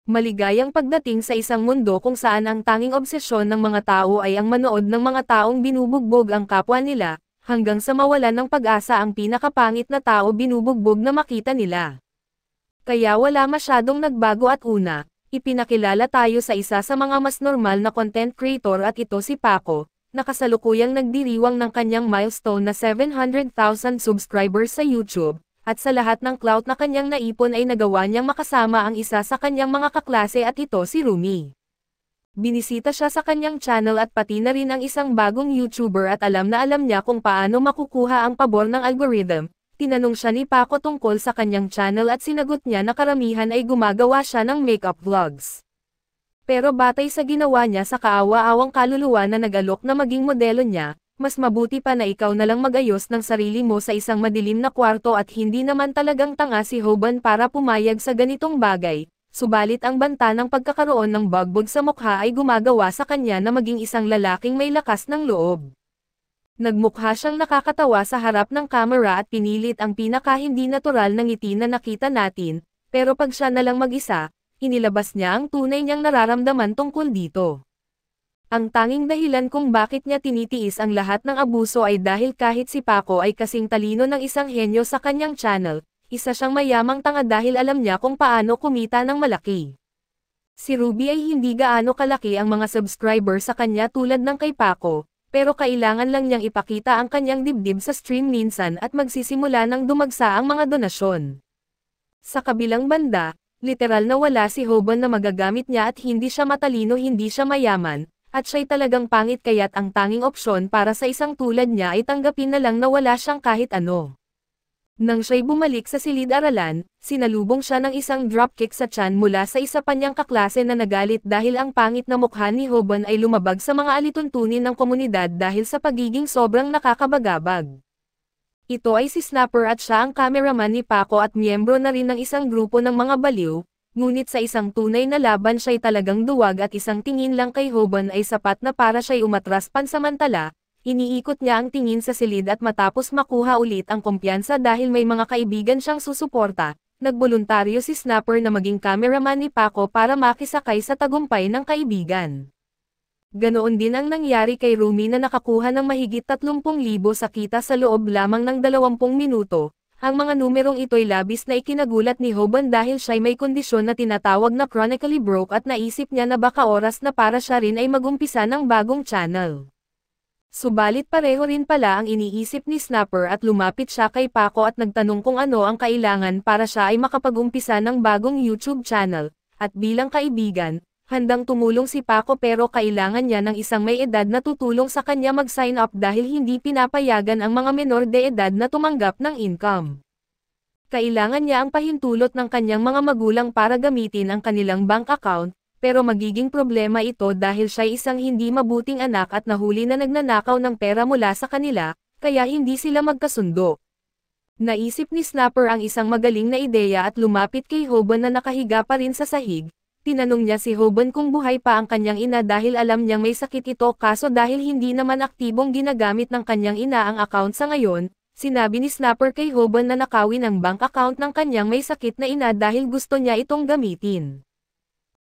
Maligayang pagdating sa isang mundo kung saan ang tanging obsesyon ng mga tao ay ang manood ng mga taong binubugbog ang kapwa nila, hanggang sa mawalan ng pag-asa ang pinakapangit na tao binubugbog na makita nila. Kaya wala masyadong nagbago at una, ipinakilala tayo sa isa sa mga mas normal na content creator at ito si Paco, na kasalukuyang nagdiriwang ng kanyang milestone na 700,000 subscribers sa YouTube. At sa lahat ng clout na kanyang naipon ay nagawa niyang makasama ang isa sa kanyang mga kaklase at ito si Rumi. Binisita siya sa kanyang channel at pati na rin ang isang bagong YouTuber at alam na alam niya kung paano makukuha ang pabor ng algorithm. Tinanong siya ni Paco tungkol sa kanyang channel at sinagot niya na karamihan ay gumagawa siya ng makeup vlogs. Pero batay sa ginawa niya sa kaawa-awang kaluluwa na nag-alok na maging modelo niya, mas mabuti pa na ikaw na lang mag-ayos ng sarili mo sa isang madilim na kwarto at hindi naman talagang tanga si Hoban para pumayag sa ganitong bagay, subalit ang banta ng pagkakaroon ng bugbog sa mukha ay gumagawa sa kanya na maging isang lalaking may lakas ng loob. Nagmukha siyang nakakatawa sa harap ng kamera at pinilit ang pinaka-hindi natural na ngiti na nakita natin, pero pag siya na lang mag-isa, inilabas niya ang tunay niyang nararamdaman tungkol dito. Ang tanging dahilan kung bakit niya tinitiis ang lahat ng abuso ay dahil kahit si Paco ay kasing talino ng isang henyo sa kanyang channel, isa siyang mayamang tanga dahil alam niya kung paano kumita ng malaki. Si Ruby ay hindi gaano kalaki ang mga subscriber sa kanya tulad ng kay Paco, pero kailangan lang niyang ipakita ang kanyang dibdib sa stream minsan at magsisimula ng dumagsa ang mga donasyon. Sa kabilang banda, literal na wala si Hoban na magagamit niya at hindi siya matalino, hindi siya mayaman, at siya'y talagang pangit kaya't ang tanging opsyon para sa isang tulad niya ay tanggapin na lang na wala siyang kahit ano. Nang siya'y bumalik sa silid-aralan, sinalubong siya ng isang dropkick sa tiyan mula sa isa pa niyang kaklase na nagalit dahil ang pangit na mukha ni Hoban ay lumabag sa mga alituntunin ng komunidad dahil sa pagiging sobrang nakakabagabag. Ito ay si Snapper at siya ang cameraman ni Paco at miyembro na rin ng isang grupo ng mga baliw. Ngunit sa isang tunay na laban siya'y talagang duwag at isang tingin lang kay Hoban ay sapat na para siya'y umatras pansamantala, iniikot niya ang tingin sa silid at matapos makuha ulit ang kumpiyansa dahil may mga kaibigan siyang susuporta, nagboluntaryo si Snapper na maging cameraman ni Paco para makisakay sa tagumpay ng kaibigan. Ganoon din ang nangyari kay Rumi na nakakuha ng mahigit 30,000 sa kita sa loob lamang ng 20 minuto. Ang mga numerong ito'y labis na ikinagulat ni Hoban dahil siya'y may kondisyon na tinatawag na chronically broke at naisip niya na baka oras na para siya rin ay magumpisa ng bagong channel. Subalit pareho rin pala ang iniisip ni Snapper at lumapit siya kay Paco at nagtanong kung ano ang kailangan para siya ay makapag-umpisa ng bagong YouTube channel, at bilang kaibigan, handang tumulong si Paco pero kailangan niya ng isang may edad na tutulong sa kanya mag-sign up dahil hindi pinapayagan ang mga menor de edad na tumanggap ng income. Kailangan niya ang pahintulot ng kanyang mga magulang para gamitin ang kanilang bank account, pero magiging problema ito dahil siya'y isang hindi mabuting anak at nahuli na nagnanakaw ng pera mula sa kanila, kaya hindi sila magkasundo. Naisip ni Snapper ang isang magaling na ideya at lumapit kay Hoban na nakahiga pa rin sa sahig. Tinanong niya si Hoban kung buhay pa ang kanyang ina dahil alam niyang may sakit ito kaso dahil hindi naman aktibong ginagamit ng kanyang ina ang account sa ngayon, sinabi ni Snapper kay Hoban na nakawin ang bank account ng kanyang may sakit na ina dahil gusto niya itong gamitin.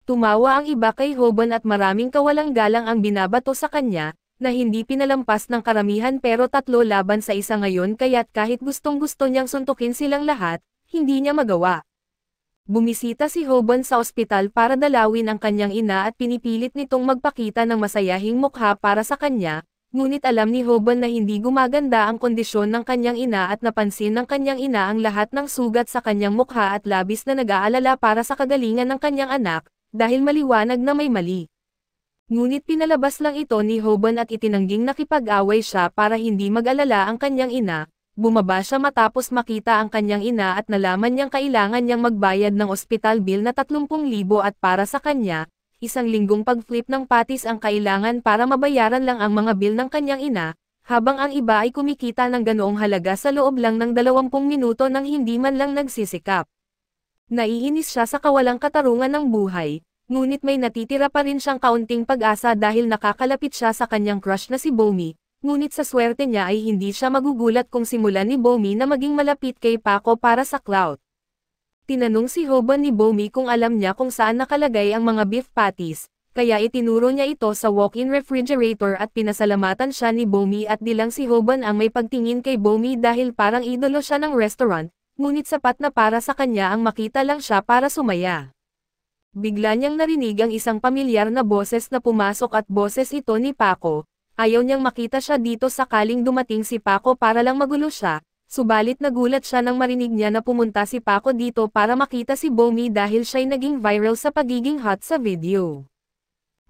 Tumawa ang iba kay Hoban at maraming kawalang galang ang binabato sa kanya, na hindi pinalampas ng karamihan pero 3 laban sa isa ngayon kaya't kahit gustong-gusto niyang suntukin silang lahat, hindi niya magawa. Bumisita si Hoban sa ospital para dalawin ang kanyang ina at pinipilit nitong magpakita ng masayahing mukha para sa kanya, ngunit alam ni Hoban na hindi gumaganda ang kondisyon ng kanyang ina at napansin ng kanyang ina ang lahat ng sugat sa kanyang mukha at labis na nag-aalala para sa kagalingan ng kanyang anak, dahil maliwanag na may mali. Ngunit pinalabas lang ito ni Hoban at itinangging nakipag-away siya para hindi mag-alala ang kanyang ina. Bumaba siya matapos makita ang kanyang ina at nalaman niyang kailangan niyang magbayad ng ospital bill na 30,000 at para sa kanya, 1 linggong pag-flip ng patis ang kailangan para mabayaran lang ang mga bill ng kanyang ina, habang ang iba ay kumikita ng ganoong halaga sa loob lang ng 20 minuto nang hindi man lang nagsisikap. Naiinis siya sa kawalang katarungan ng buhay, ngunit may natitira pa rin siyang kaunting pag-asa dahil nakakalapit siya sa kanyang crush na si Bomi. Ngunit sa swerte niya ay hindi siya magugulat kung simulan ni Bomi na maging malapit kay Paco para sa clout. Tinanong si Hoban ni Bomi kung alam niya kung saan nakalagay ang mga beef patties, kaya itinuro niya ito sa walk-in refrigerator at pinasalamatan siya ni Bomi at di lang si Hoban ang may pagtingin kay Bomi dahil parang idolo siya ng restaurant, ngunit sapat na para sa kanya ang makita lang siya para sumaya. Bigla niyang narinig ang isang pamilyar na boses na pumasok at boses ito ni Paco. Ayaw niyang makita siya dito sakaling dumating si Paco para lang magulo siya, subalit nagulat siya nang marinig niya na pumunta si Paco dito para makita si Bomi dahil siya'y naging viral sa pagiging hot sa video.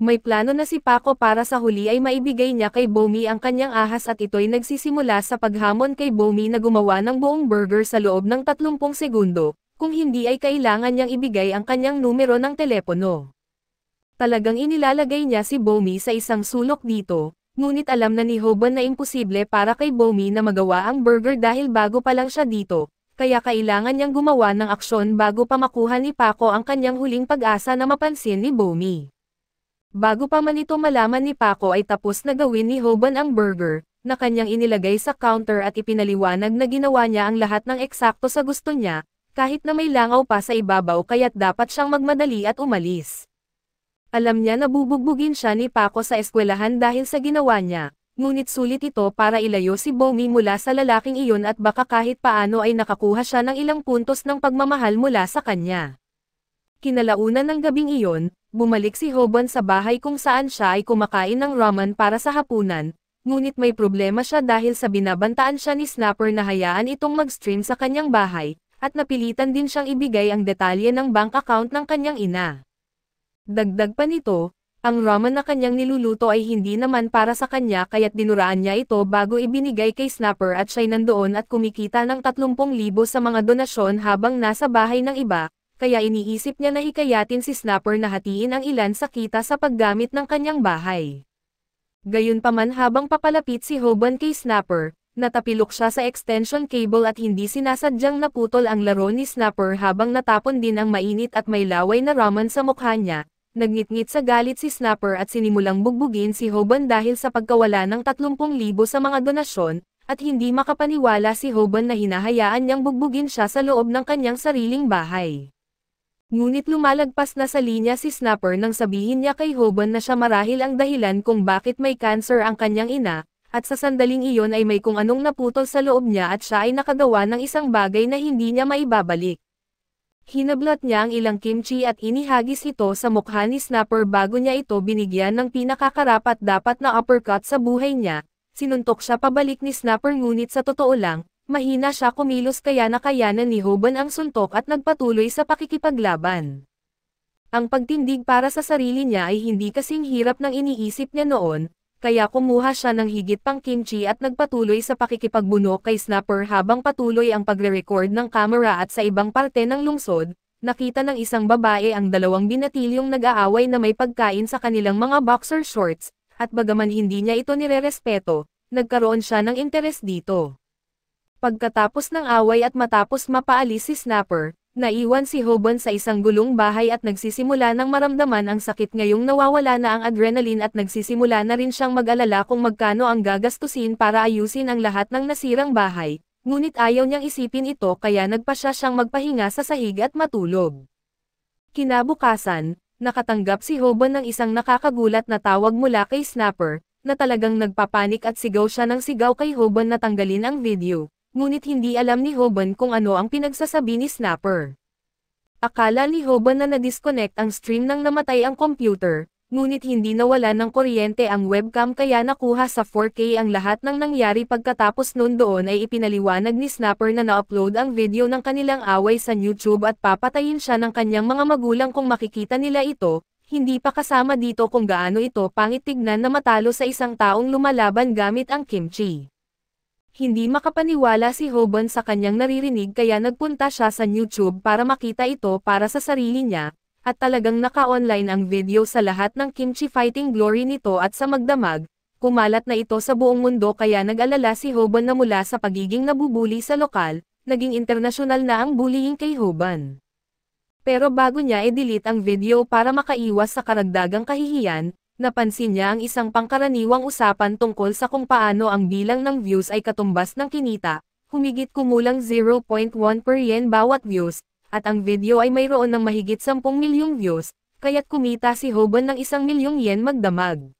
May plano na si Paco para sa huli ay maibigay niya kay Bomi ang kanyang ahas at ito'y nagsisimula sa paghamon kay Bomi na gumawa ng buong burger sa loob ng 30 segundo, kung hindi ay kailangan niyang ibigay ang kanyang numero ng telepono. Talagang inilalagay niya si Bomi sa isang sulok dito. Ngunit alam na ni Hoban na imposible para kay Bomi na magawa ang burger dahil bago pa lang siya dito, kaya kailangan niyang gumawa ng aksyon bago pa makuha ni Paco ang kanyang huling pag-asa na mapansin ni Bomi. Bago pa man ito malaman ni Paco ay tapos na gawin ni Hoban ang burger, na kanyang inilagay sa counter at ipinaliwanag na ginawa niya ang lahat ng eksakto sa gusto niya, kahit na may langaw pa sa ibabaw kaya't dapat siyang magmadali at umalis. Alam niya na bubugbugin siya ni Paco sa eskwelahan dahil sa ginawa niya, ngunit sulit ito para ilayo si Bomi mula sa lalaking iyon at baka kahit paano ay nakakuha siya ng ilang puntos ng pagmamahal mula sa kanya. Kinalaunan ng gabing iyon, bumalik si Hoban sa bahay kung saan siya ay kumakain ng ramen para sa hapunan, ngunit may problema siya dahil sa binabantaan siya ni Snapper na hayaan itong mag-stream sa kanyang bahay, at napilitan din siyang ibigay ang detalye ng bank account ng kanyang ina. Dagdag pa nito, ang ramen na kanyang niluluto ay hindi naman para sa kanya kaya't dinuraan niya ito bago ibinigay kay Snapper at siya'y nandoon at kumikita ng 30,000 sa mga donasyon habang nasa bahay ng iba, kaya iniisip niya na hikayatin si Snapper na hatiin ang ilan sa kita sa paggamit ng kanyang bahay. Gayunpaman habang papalapit si Hoban kay Snapper, natapilok siya sa extension cable at hindi sinasadyang naputol ang laro ni Snapper habang natapon din ang mainit at may laway na ramen sa mukha niya. Nagngit-ngit sa galit si Snapper at sinimulang bugbugin si Hoban dahil sa pagkawala ng 30,000 sa mga donasyon, at hindi makapaniwala si Hoban na hinahayaan niyang bugbugin siya sa loob ng kanyang sariling bahay. Ngunit lumalagpas na sa linya si Snapper nang sabihin niya kay Hoban na siya marahil ang dahilan kung bakit may cancer ang kanyang ina, at sa sandaling iyon ay may kung anong naputol sa loob niya at siya ay nakagawa ng isang bagay na hindi niya maibabalik. Hinablot niya ang ilang kimchi at inihagis ito sa mukha ni Snapper bago niya ito binigyan ng pinakakarapat-dapat na uppercut sa buhay niya. Sinuntok siya pabalik ni Snapper ngunit sa totoo lang, mahina siya kumilos kaya nakayanan ni Hoban ang suntok at nagpatuloy sa pakikipaglaban. Ang pagtindig para sa sarili niya ay hindi kasing hirap ng iniisip niya noon, kaya kumuha siya ng higit pang kimchi at nagpatuloy sa pakikipagbunok kay Snapper habang patuloy ang pagre-record ng camera at sa ibang parte ng lungsod, nakita ng isang babae ang dalawang binatilyong nag-aaway na may pagkain sa kanilang mga boxer shorts, at bagaman hindi niya ito nirerespeto, nagkaroon siya ng interes dito. Pagkatapos ng away at matapos mapaalis si Snapper, naiwan si Hoban sa isang gulong bahay at nagsisimula ng maramdaman ang sakit ngayong nawawala na ang adrenaline at nagsisimula na rin siyang mag-alala kung magkano ang gagastusin para ayusin ang lahat ng nasirang bahay, ngunit ayaw niyang isipin ito kaya nagpasya siyang magpahinga sa sahig at matulog. Kinabukasan, nakatanggap si Hoban ng isang nakakagulat na tawag mula kay Snapper, na talagang nagpapanik at sigaw siya ng sigaw kay Hoban na tanggalin ang video. Ngunit hindi alam ni Hoban kung ano ang pinagsasabi ni Snapper. Akala ni Hoban na na-disconnect ang stream nang namatay ang computer, ngunit hindi nawala ng kuryente ang webcam kaya nakuha sa 4K ang lahat ng nangyari pagkatapos noon doon ay ipinaliwanag ni Snapper na na-upload ang video ng kanilang away sa YouTube at papatayin siya ng kanyang mga magulang kung makikita nila ito, hindi pa kasama dito kung gaano ito pangit tignan na matalo sa isang taong lumalaban gamit ang kimchi. Hindi makapaniwala si Hoban sa kanyang naririnig kaya nagpunta siya sa YouTube para makita ito para sa sarili niya, at talagang naka-online ang video sa lahat ng kimchi fighting glory nito at sa magdamag, kumalat na ito sa buong mundo kaya nag-alala si Hoban na mula sa pagiging nabubuli sa lokal, naging internasyonal na ang bullying kay Hoban. Pero bago niya i-delete ang video para makaiwas sa karagdagang kahihiyan, napansin niya ang isang pangkaraniwang usapan tungkol sa kung paano ang bilang ng views ay katumbas ng kinita, humigit kumulang 0.1 per yen bawat views, at ang video ay mayroon ng mahigit 10 milyong views, kaya't kumita si Hoban ng 1 milyong yen magdamag.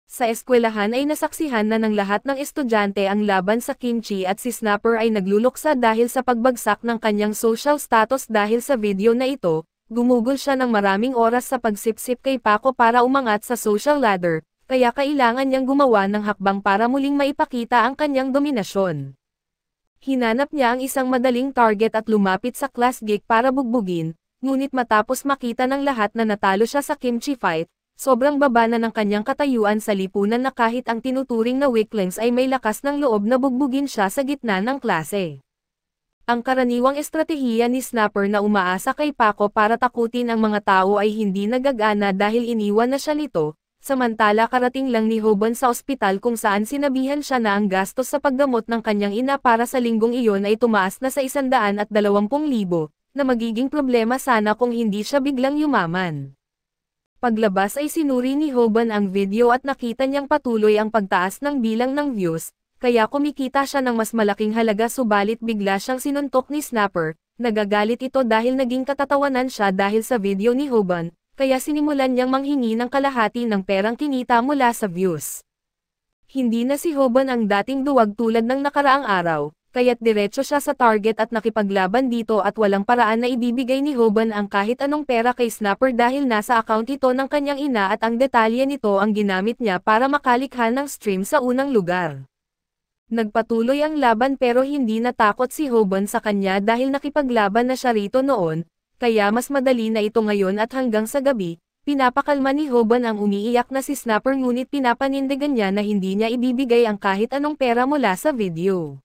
Sa eskwelahan ay nasaksihan na ng lahat ng estudyante ang laban sa Kimchi at si Snapper ay nagluluksa dahil sa pagbagsak ng kanyang social status dahil sa video na ito. Gumugol siya ng maraming oras sa pagsipsip kay Paco para umangat sa social ladder, kaya kailangan niyang gumawa ng hakbang para muling maipakita ang kanyang dominasyon. Hinanap niya ang isang madaling target at lumapit sa class geek para bugbugin, ngunit matapos makita ng lahat na natalo siya sa Kimchi fight, sobrang baba na ng kanyang katayuan sa lipunan na kahit ang tinuturing na weaklings ay may lakas ng loob na bugbugin siya sa gitna ng klase. Ang karaniwang estratehiya ni Snapper na umaasa kay Paco para takutin ang mga tao ay hindi nagagana dahil iniwan na siya nito, samantala karating lang ni Hoban sa ospital kung saan sinabihan siya na ang gastos sa paggamot ng kanyang ina para sa linggong iyon ay tumaas na sa 120,000, na magiging problema sana kung hindi siya biglang yumaman. Paglabas ay sinuri ni Hoban ang video at nakita niyang patuloy ang pagtaas ng bilang ng views, kaya kumikita siya ng mas malaking halaga subalit bigla siyang sinuntok ni Snapper. Nagagalit ito dahil naging katatawanan siya dahil sa video ni Hoban, kaya sinimulan niyang manghingi ng kalahati ng perang kinita mula sa views. Hindi na si Hoban ang dating duwag tulad ng nakaraang araw, kaya't diretso siya sa target at nakipaglaban dito at walang paraan na ibibigay ni Hoban ang kahit anong pera kay Snapper dahil nasa account ito ng kanyang ina at ang detalye nito ang ginamit niya para makalikha ng stream sa unang lugar. Nagpatuloy ang laban pero hindi natakot si Hoban sa kanya dahil nakipaglaban na siya rito noon, kaya mas madali na ito ngayon at hanggang sa gabi, pinapakalma ni Hoban ang umiiyak na si Snapper ngunit pinapanindigan niya na hindi niya ibibigay ang kahit anong pera mula sa video.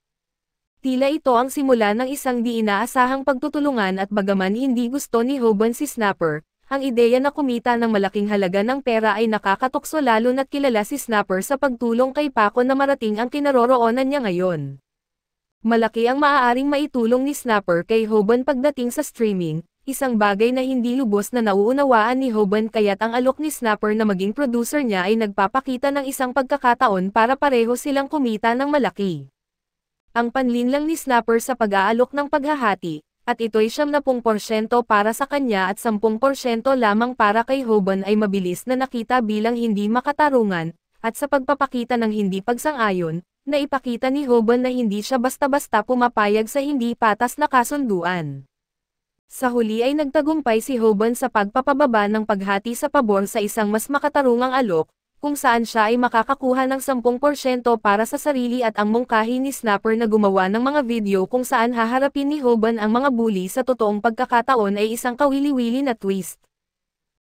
Tila ito ang simula ng isang di inaasahang pagtutulungan at bagaman hindi gusto ni Hoban si Snapper, ang ideya na kumita ng malaking halaga ng pera ay nakakatukso lalo na't kilala si Snapper sa pagtulong kay Paco na marating ang kinaroroonan niya ngayon. Malaki ang maaaring maitulong ni Snapper kay Hoban pagdating sa streaming, isang bagay na hindi lubos na nauunawaan ni Hoban kaya't ang alok ni Snapper na maging producer niya ay nagpapakita ng isang pagkakataon para pareho silang kumita ng malaki. Ang panlinlang ni Snapper sa pag-aalok ng paghahati, at ito'y 70% para sa kanya at 10% lamang para kay Hoban ay mabilis na nakita bilang hindi makatarungan, at sa pagpapakita ng hindi pagsang-ayon, na ipakita ni Hoban na hindi siya basta-basta pumapayag sa hindi patas na kasunduan. Sa huli ay nagtagumpay si Hoban sa pagpapababa ng paghati sa pabor sa isang mas makatarungang alok, kung saan siya ay makakakuha ng 10% para sa sarili at ang mungkahi ni Snapper na gumawa ng mga video kung saan haharapin ni Hoban ang mga bully sa totoong pagkakataon ay isang kawili-wili na twist.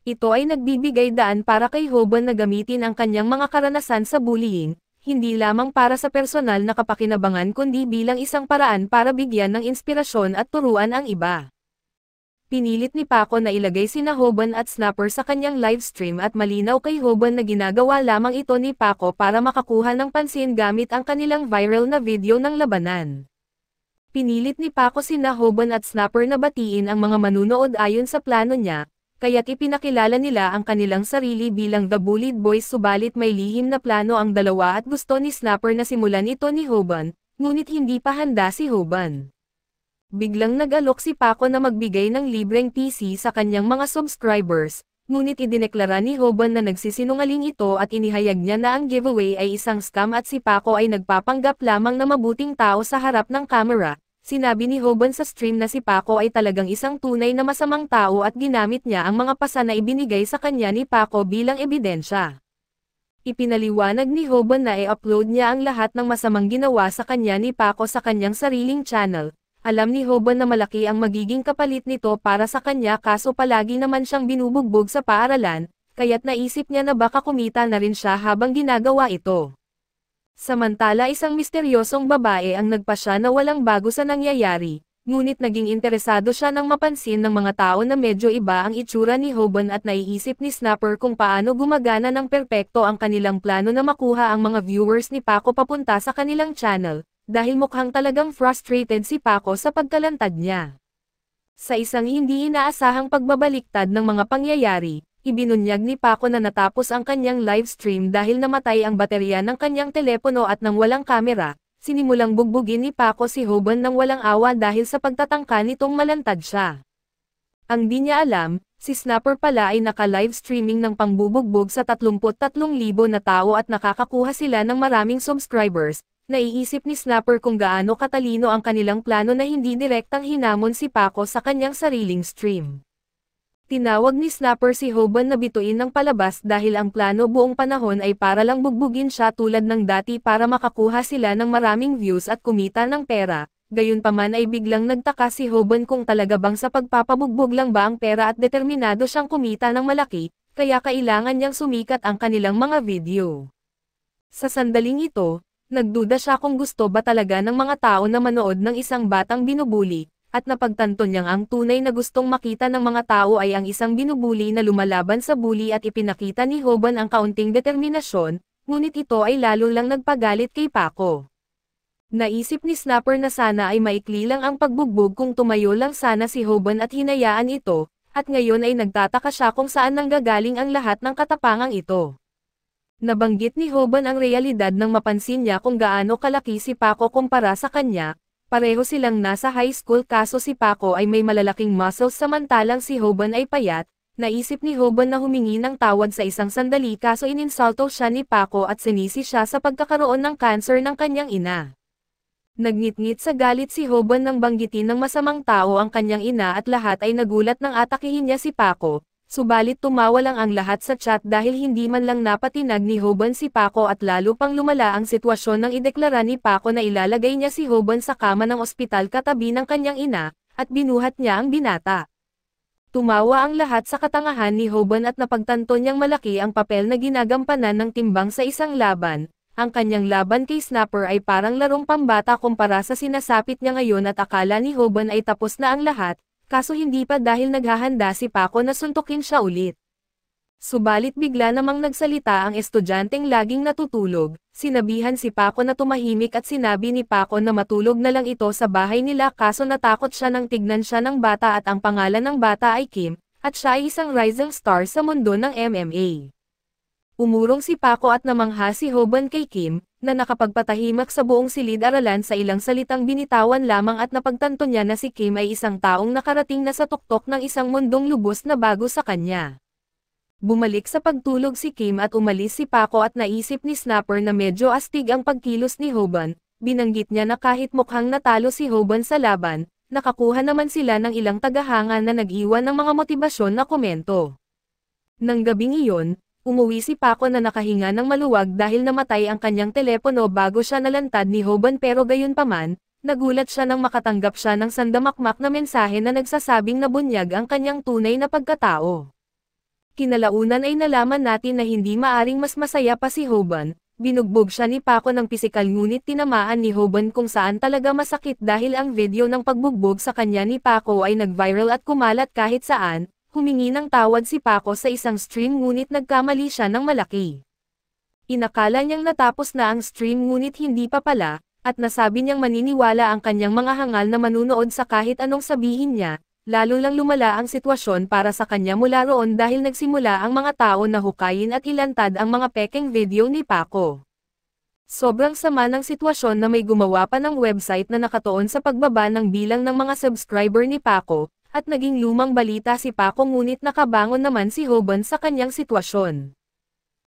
Ito ay nagbibigay daan para kay Hoban na gamitin ang kanyang mga karanasan sa bullying, hindi lamang para sa personal na kapakinabangan kundi bilang isang paraan para bigyan ng inspirasyon at turuan ang iba. Pinilit ni Paco na ilagay sina Hoban at Snapper sa kanyang livestream at malinaw kay Hoban na ginagawa lamang ito ni Paco para makakuha ng pansin gamit ang kanilang viral na video ng labanan. Pinilit ni Paco sina Hoban at Snapper na batiin ang mga manunood ayon sa plano niya, kaya't ipinakilala nila ang kanilang sarili bilang The Bullied Boys subalit may lihim na plano ang dalawa at gusto ni Snapper na simulan ito ni Hoban, ngunit hindi pa handa si Hoban. Biglang nag-alok si Paco na magbigay ng libreng PC sa kanyang mga subscribers, ngunit idineklara ni Hoban na nagsisinungaling ito at inihayag niya na ang giveaway ay isang scam at si Paco ay nagpapanggap lamang na mabuting tao sa harap ng camera. Sinabi ni Hoban sa stream na si Paco ay talagang isang tunay na masamang tao at ginamit niya ang mga pasa na ibinigay sa kanya ni Paco bilang ebidensya. Ipinaliwanag ni Hoban na i-upload niya ang lahat ng masamang ginawa sa kanya ni Paco sa kanyang sariling channel. Alam ni Hoban na malaki ang magiging kapalit nito para sa kanya kaso palagi naman siyang binubugbog sa paaralan, kaya't naisip niya na baka kumita na rin siya habang ginagawa ito. Samantala isang misteryosong babae ang nagpasya na walang bago sa nangyayari, ngunit naging interesado siya nang mapansin ng mga tao na medyo iba ang itsura ni Hoban at naiisip ni Snapper kung paano gumagana ng perpekto ang kanilang plano na makuha ang mga viewers ni Paco papunta sa kanilang channel. Dahil mukhang talagang frustrated si Paco sa pagkalantad niya. Sa isang hindi inaasahang pagbabaliktad ng mga pangyayari, ibinunyag ni Paco na natapos ang kanyang livestream dahil namatay ang baterya ng kanyang telepono at nang walang kamera, sinimulang bugbugin ni Paco si Hoban ng walang awa dahil sa pagtatangka nitong malantad siya. Ang di niya alam, si Snapper pala ay naka-live streaming ng pangbubugbog sa 33,000 na tao at nakakakuha sila ng maraming subscribers. Naiisip ni Snapper kung gaano katalino ang kanilang plano na hindi direktang hinamon si Paco sa kanyang sariling stream. Tinawag ni Snapper si Hoban na bituin ng palabas dahil ang plano buong panahon ay para lang bugbugin siya tulad ng dati para makakuha sila ng maraming views at kumita ng pera. Gayunpaman ay biglang nagtaka si Hoban kung talaga bang sa pagpapabugbog lang ba ang pera at determinado siyang kumita ng malaki, kaya kailangan niyang sumikat ang kanilang mga video. Sa sandaling ito, nagduda siya kung gusto ba talaga ng mga tao na manood ng isang batang binubuli, at napagtanto niyang ang tunay na gustong makita ng mga tao ay ang isang binubuli na lumalaban sa bully at ipinakita ni Hoban ang kaunting determinasyon, ngunit ito ay lalo lang nagpagalit kay Paco. Naisip ni Snapper na sana ay maikli lang ang pagbugbog kung tumayo lang sana si Hoban at hinayaan ito, at ngayon ay nagtataka siya kung saan nanggagaling ang lahat ng katapangang ito. Nabanggit ni Hoban ang realidad nang mapansin niya kung gaano kalaki si Paco kumpara sa kanya, pareho silang nasa high school kaso si Paco ay may malalaking muscles samantalang si Hoban ay payat. Naisip ni Hoban na humingi ng tawad sa isang sandali kaso ininsulto siya ni Paco at sinisi siya sa pagkakaroon ng cancer ng kanyang ina. Nagngit-ngit sa galit si Hoban nang banggitin ng masamang tao ang kanyang ina at lahat ay nagulat nang atakihin niya si Paco, subalit tumawa lang ang lahat sa chat dahil hindi man lang napatinag ni Hoban si Paco at lalo pang lumala ang sitwasyon nang ideklara ni Paco na ilalagay niya si Hoban sa kama ng ospital katabi ng kanyang ina, at binuhat niya ang binata. Tumawa ang lahat sa katangahan ni Hoban at napagtanto niyang malaki ang papel na ginagampanan ng timbang sa isang laban. Ang kanyang laban kay Snapper ay parang larong pambata kumpara sa sinasapit niya ngayon at akala ni Hoban ay tapos na ang lahat, kaso hindi pa dahil naghahanda si Paco na suntukin siya ulit. Subalit bigla namang nagsalita ang estudyanteng laging natutulog, sinabihan si Paco na tumahimik at sinabi ni Paco na matulog na lang ito sa bahay nila kaso natakot siya nang tignan siya ng bata at ang pangalan ng bata ay Kim, at siya ay isang rising star sa mundo ng MMA. Umurong si Paco at namangha si Hoban kay Kim, na nakapagpatahimak sa buong silid-aralan sa ilang salitang binitawan lamang at napagtanto niya na si Kim ay isang taong nakarating na sa tuktok ng isang mundong lubos na bago sa kanya. Bumalik sa pagtulog si Kim at umalis si Paco at naisip ni Snapper na medyo astig ang pagkilos ni Hoban, binanggit niya na kahit mukhang natalo si Hoban sa laban, nakakuha naman sila ng ilang tagahanga na nag-iwan ng mga motibasyon na komento. Nang gabing iyon, umuwi si Paco na nakahinga ng maluwag dahil namatay ang kanyang telepono bago siya nalantad ni Hoban pero gayunpaman, nagulat siya nang makatanggap siya ng sandamakmak na mensahe na nagsasabing nabunyag ang kanyang tunay na pagkatao. Kinalaunan ay nalaman natin na hindi maaring mas masaya pa si Hoban, binugbog siya ni Paco ng pisikal ngunit tinamaan ni Hoban kung saan talaga masakit dahil ang video ng pagbugbog sa kanya ni Paco ay nag-viral at kumalat kahit saan. Humingi ng tawad si Paco sa isang stream ngunit nagkamali siya ng malaki. Inakala niyang natapos na ang stream ngunit hindi pa pala, at nasabi niyang maniniwala ang kanyang mga hangal na manunood sa kahit anong sabihin niya, lalo lang lumala ang sitwasyon para sa kanya mula roon dahil nagsimula ang mga tao na hukayin at ilantad ang mga pekeng video ni Paco. Sobrang sama ng sitwasyon na may gumawa pa ng website na nakatuon sa pagbaba ng bilang ng mga subscriber ni Paco, at naging lumang balita si Paco ngunit nakabangon naman si Hoban sa kanyang sitwasyon.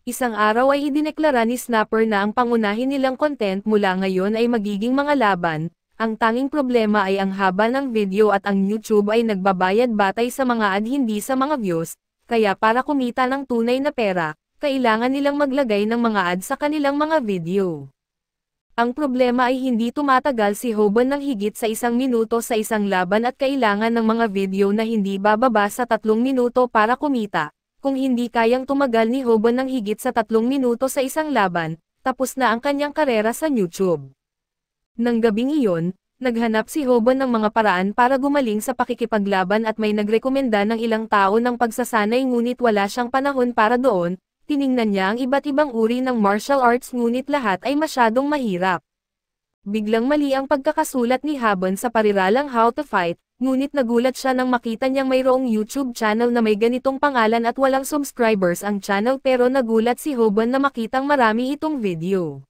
Isang araw ay idineklara ni Snapper na ang pangunahin nilang content mula ngayon ay magiging mga laban, ang tanging problema ay ang haba ng video at ang YouTube ay nagbabayad batay sa mga ad hindi sa mga views, kaya para kumita ng tunay na pera, kailangan nilang maglagay ng mga ad sa kanilang mga video. Ang problema ay hindi tumatagal si Hoban ng higit sa 1 minuto sa isang laban at kailangan ng mga video na hindi bababa sa 3 minuto para kumita. Kung hindi kayang tumagal ni Hoban ng higit sa 3 minuto sa isang laban, tapos na ang kanyang karera sa YouTube. Nang gabing iyon, naghanap si Hoban ng mga paraan para gumaling sa pakikipaglaban at may nagrekomenda ng ilang tao ng pagsasanay ngunit wala siyang panahon para doon. Tiningnan niya ang iba't ibang uri ng martial arts ngunit lahat ay masyadong mahirap. Biglang mali ang pagkakasulat ni Hoban sa pariralang How to Fight, ngunit nagulat siya nang makita niyang mayroong YouTube channel na may ganitong pangalan at walang subscribers ang channel pero nagulat si Hoban na makitang marami itong video.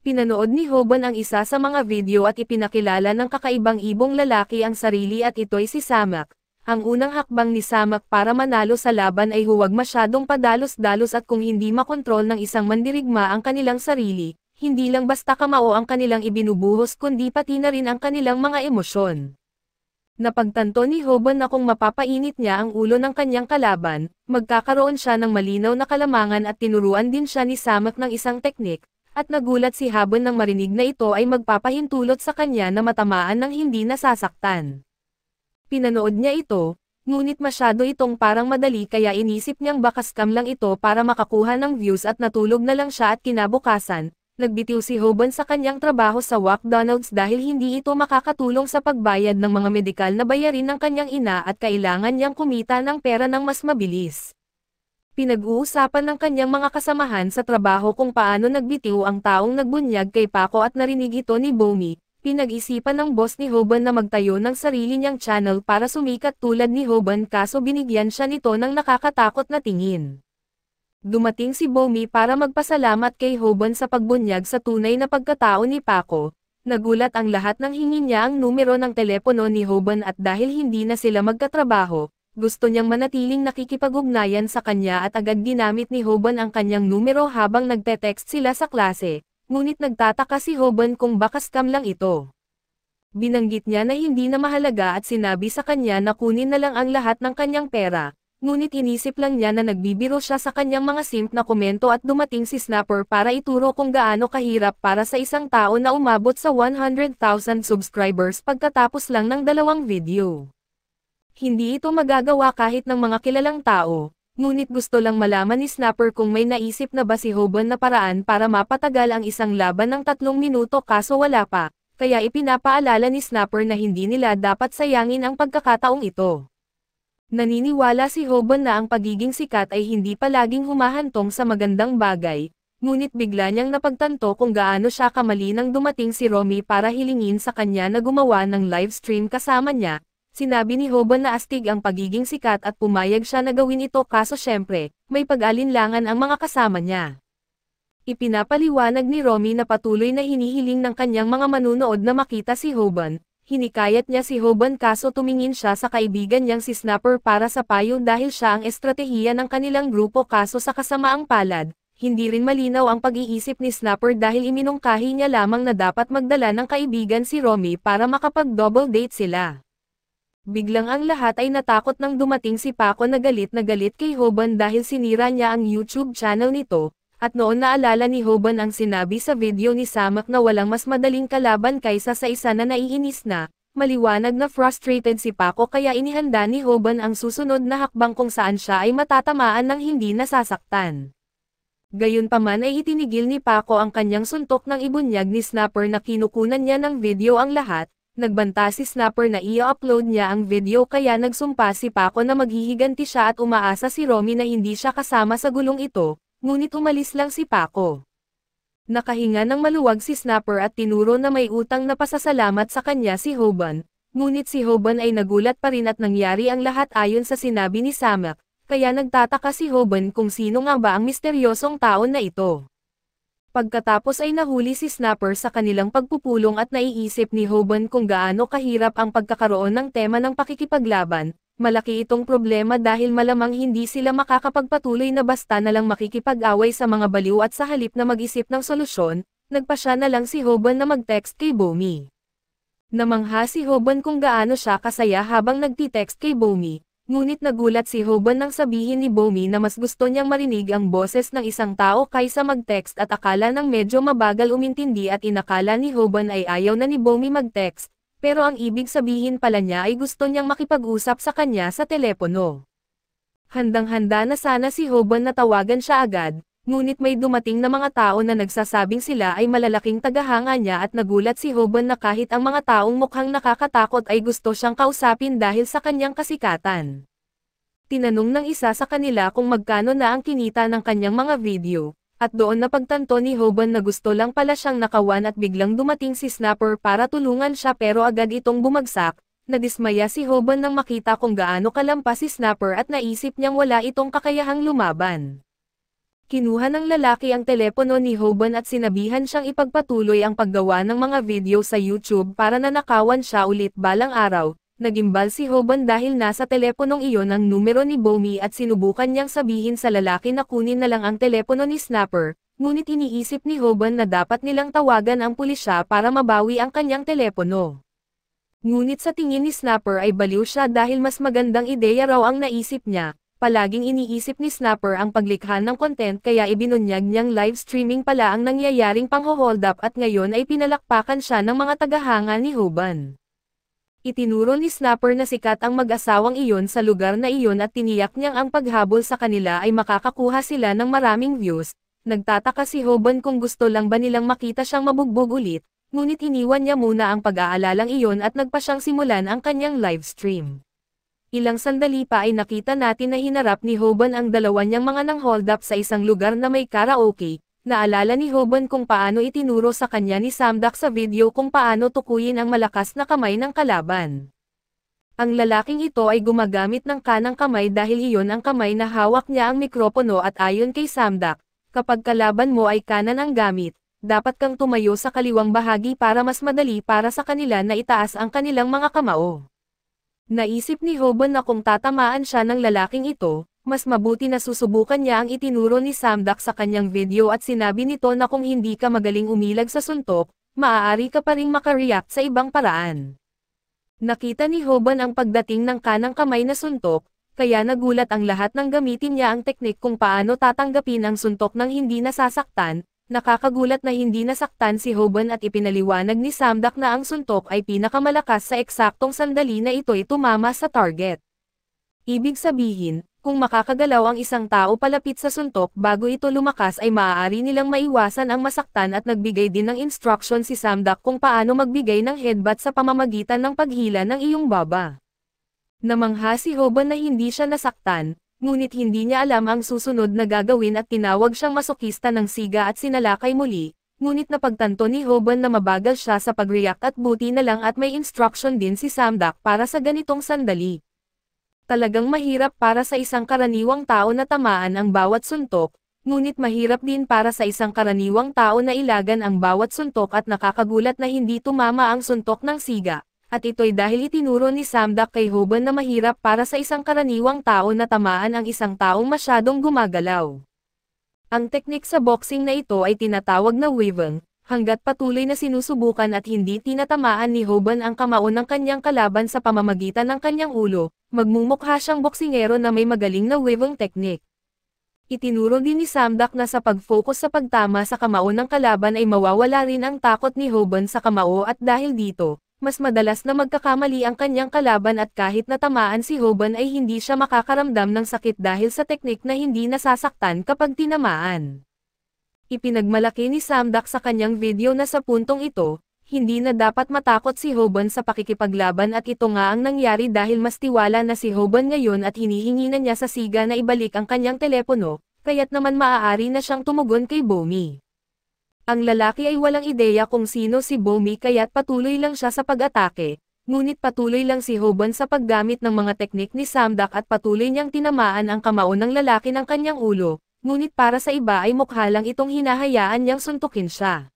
Pinanood ni Hoban ang isa sa mga video at ipinakilala ng kakaibang ibong lalaki ang sarili at ito'y si Samak. Ang unang hakbang ni Samak para manalo sa laban ay huwag masyadong padalos-dalos at kung hindi makontrol ng isang mandirigma ang kanilang sarili, hindi lang basta kamao ang kanilang ibinubuhos kundi pati na rin ang kanilang mga emosyon. Napagtanto ni Hoban na kung mapapainit niya ang ulo ng kanyang kalaban, magkakaroon siya ng malinaw na kalamangan at tinuruan din siya ni Samak ng isang teknik. At nagulat si Hoban nang marinig na ito ay magpapahintulot sa kanya na matamaan ng hindi nasasaktan. Pinanood niya ito, ngunit masyado itong parang madali kaya inisip niyang baka scam lang ito para makakuha ng views at natulog na lang siya at kinabukasan, nagbitiw si Hoban sa kanyang trabaho sa McDonald's dahil hindi ito makakatulong sa pagbayad ng mga medikal na bayarin ng kanyang ina at kailangan niyang kumita ng pera ng mas mabilis. Pinag-uusapan ng kanyang mga kasamahan sa trabaho kung paano nagbitiw ang taong nagbunyag kay Paco at narinig ito ni Bomi. Pinag-isipan ng boss ni Hoban na magtayo ng sarili niyang channel para sumikat tulad ni Hoban kaso binigyan siya nito ng nakakatakot na tingin. Dumating si Bomi para magpasalamat kay Hoban sa pagbunyag sa tunay na pagkatao ni Paco. Nagulat ang lahat nang hingin niya ang numero ng telepono ni Hoban at dahil hindi na sila magkatrabaho, gusto niyang manatiling nakikipag-ugnayan sa kanya at agad ginamit ni Hoban ang kanyang numero habang nagte-text sila sa klase, ngunit nagtataka si Hoban kung baka scam lang ito. Binanggit niya na hindi na mahalaga at sinabi sa kanya na kunin na lang ang lahat ng kanyang pera, ngunit inisip lang niya na nagbibiro siya sa kanyang mga simp na komento at dumating si Snapper para ituro kung gaano kahirap para sa isang tao na umabot sa 100,000 subscribers pagkatapos lang ng 2 video. Hindi ito magagawa kahit ng mga kilalang tao, ngunit gusto lang malaman ni Snapper kung may naisip na ba si Hoban na paraan para mapatagal ang isang laban ng 3 minuto kaso wala pa, kaya ipinapaalala ni Snapper na hindi nila dapat sayangin ang pagkakataong ito. Naniniwala si Hoban na ang pagiging sikat ay hindi palaging humahantong sa magandang bagay, ngunit bigla niyang napagtanto kung gaano siya kamali nang dumating si Romy para hilingin sa kanya na gumawa ng livestream kasama niya. Sinabi ni Hoban na astig ang pagiging sikat at pumayag siya na gawin ito kaso syempre, may pag-alinlangan ang mga kasama niya. Ipinapaliwanag ni Romy na patuloy na hinihiling ng kanyang mga manunood na makita si Hoban, hinikayat niya si Hoban kaso tumingin siya sa kaibigan niyang si Snapper para sa payo dahil siya ang estratehiya ng kanilang grupo kaso sa kasamaang palad, hindi rin malinaw ang pag-iisip ni Snapper dahil iminungkahi niya lamang na dapat magdala ng kaibigan si Romy para makapag-double date sila. Biglang ang lahat ay natakot nang dumating si Paco na galit kay Hoban dahil sinira niya ang YouTube channel nito, at noon naalala ni Hoban ang sinabi sa video ni Samak na walang mas madaling kalaban kaysa sa isa na naiinis na, maliwanag na frustrated si Paco kaya inihanda ni Hoban ang susunod na hakbang kung saan siya ay matatamaan ng hindi nasasaktan. Gayunpaman ay itinigil ni Paco ang kanyang suntok ng ibunyag ni Snapper na kinukunan niya ng video ang lahat. Nagbanta si Snapper na i-upload niya ang video kaya nagsumpa si Paco na maghihiganti siya at umaasa si Romy na hindi siya kasama sa gulong ito, ngunit umalis lang si Paco. Nakahinga ng maluwag si Snapper at tinuro na may utang na pasasalamat sa kanya si Hoban, ngunit si Hoban ay nagulat pa rin at nangyari ang lahat ayon sa sinabi ni Samak, kaya nagtataka si Hoban kung sino nga ba ang misteryosong tao na ito. Pagkatapos ay nahuli si Snapper sa kanilang pagpupulong at naiisip ni Hoban kung gaano kahirap ang pagkakaroon ng tema ng pakikipaglaban. Malaki itong problema dahil malamang hindi sila makakapagpatuloy na basta na lang makikipag-away sa mga baliw at sa halip na mag-isip ng solusyon, nagpasya na lang si Hoban na mag-text kay Bomi. Namangha si Hoban kung gaano siya kasaya habang nagti-text kay Bomi. Ngunit nagulat si Hoban nang sabihin ni Bomi na mas gusto niyang marinig ang boses ng isang tao kaysa mag-text at akala nang medyo mabagal umintindi at inakala ni Hoban ay ayaw na ni Bomi mag-text, pero ang ibig sabihin pala niya ay gusto niyang makipag-usap sa kanya sa telepono. Handang-handa na sana si Hoban na tawagan siya agad, ngunit may dumating na mga tao na nagsasabing sila ay malalaking tagahanga niya at nagulat si Hoban na kahit ang mga taong mukhang nakakatakot ay gusto siyang kausapin dahil sa kanyang kasikatan. Tinanong ng isa sa kanila kung magkano na ang kinita ng kanyang mga video, at doon napagtanto ni Hoban na gusto lang pala siyang nakawan at biglang dumating si Snapper para tulungan siya pero agad itong bumagsak. Nadismaya si Hoban nang makita kung gaano kalampas si Snapper at naisip niyang wala itong kakayahang lumaban. Kinuha ng lalaki ang telepono ni Hoban at sinabihan siyang ipagpatuloy ang paggawa ng mga video sa YouTube para nanakawan siya ulit balang araw. Nagimbal si Hoban dahil nasa teleponong iyon ang numero ni Bomi at sinubukan niyang sabihin sa lalaki na kunin na lang ang telepono ni Snapper, ngunit iniisip ni Hoban na dapat nilang tawagan ang pulisya para mabawi ang kanyang telepono. Ngunit sa tingin ni Snapper ay baliw siya dahil mas magandang ideya raw ang naisip niya. Palaging iniisip ni Snapper ang paglikha ng content kaya ibinunyag niyang live streaming pala ang nangyayaring pangho-hold up at ngayon ay pinalakpakan siya ng mga tagahanga ni Hoban. Itinuro ni Snapper na sikat ang mag-asawang iyon sa lugar na iyon at tiniyak niyang ang paghabol sa kanila ay makakakuha sila ng maraming views. Nagtataka si Hoban kung gusto lang ba nilang makita siyang mabugbog ulit, ngunit iniwan niya muna ang pag-aalalang iyon at nagpa siyang simulan ang kanyang live stream. Ilang sandali pa ay nakita natin na hinarap ni Hoban ang dalawa niyang mga nang-hold up sa isang lugar na may karaoke. Naalala ni Hoban kung paano itinuro sa kanya ni Samdak sa video kung paano tukuyin ang malakas na kamay ng kalaban. Ang lalaking ito ay gumagamit ng kanang kamay dahil iyon ang kamay na hawak niya ang mikropono at ayon kay Samdak, kapag kalaban mo ay kanan ang gamit, dapat kang tumayo sa kaliwang bahagi para mas madali para sa kanila na itaas ang kanilang mga kamao. Naisip ni Hoban na kung tatamaan siya ng lalaking ito, mas mabuti na susubukan niya ang itinuro ni Samdak sa kanyang video at sinabi nito na kung hindi ka magaling umilag sa suntok, maaari ka pa ring makareact sa ibang paraan. Nakita ni Hoban ang pagdating ng kanang kamay na suntok, kaya nagulat ang lahat nang gamitin niya ang teknik kung paano tatanggapin ang suntok ng hindi nasasaktan. Nakakagulat na hindi nasaktan si Hoban at ipinaliwanag ni Samdak na ang suntok ay pinakamalakas sa eksaktong sandali na ito'y tumama sa target. Ibig sabihin, kung makakagalaw ang isang tao palapit sa suntok bago ito lumakas ay maaari nilang maiwasan ang masaktan at nagbigay din ng instruction si Samdak kung paano magbigay ng headbutt sa pamamagitan ng paghila ng iyong baba. Namangha si Hoban na hindi siya nasaktan, ngunit hindi niya alam ang susunod na gagawin at tinawag siyang masokista ng siga at sinalakay muli, ngunit napagtanto ni Hoban na mabagal siya sa pag-react at buti na lang at may instruction din si Samdak para sa ganitong sandali. Talagang mahirap para sa isang karaniwang tao na tamaan ang bawat suntok, ngunit mahirap din para sa isang karaniwang tao na ilagan ang bawat suntok at nakakagulat na hindi tumama ang suntok ng siga. At ito'y dahil itinuro ni Samdak kay Hoban na mahirap para sa isang karaniwang tao na tamaan ang isang taong masyadong gumagalaw. Ang teknik sa boxing na ito ay tinatawag na weaving, hanggat patuloy na sinusubukan at hindi tinatamaan ni Hoban ang kamao ng kanyang kalaban sa pamamagitan ng kanyang ulo, magmumukha siyang boksingero na may magaling na weaving teknik. Itinuro din ni Samdak na sa pag-focus sa pagtama sa kamao ng kalaban ay mawawala rin ang takot ni Hoban sa kamao at dahil dito, mas madalas na magkakamali ang kanyang kalaban at kahit natamaan si Hoban ay hindi siya makakaramdam ng sakit dahil sa teknik na hindi nasasaktan kapag tinamaan. Ipinagmalaki ni Samdak sa kanyang video na sa puntong ito, hindi na dapat matakot si Hoban sa pakikipaglaban at ito nga ang nangyari dahil mas tiwala na si Hoban ngayon at hinihingi na niya sa siga na ibalik ang kanyang telepono, kaya't naman maaari na siyang tumugon kay Bomi. Ang lalaki ay walang ideya kung sino si Bomi kaya't patuloy lang siya sa pag-atake, ngunit patuloy lang si Hoban sa paggamit ng mga teknik ni Samdak at patuloy niyang tinamaan ang kamao ng lalaki ng kanyang ulo, ngunit para sa iba ay mukha lang itong hinahayaan niyang suntukin siya.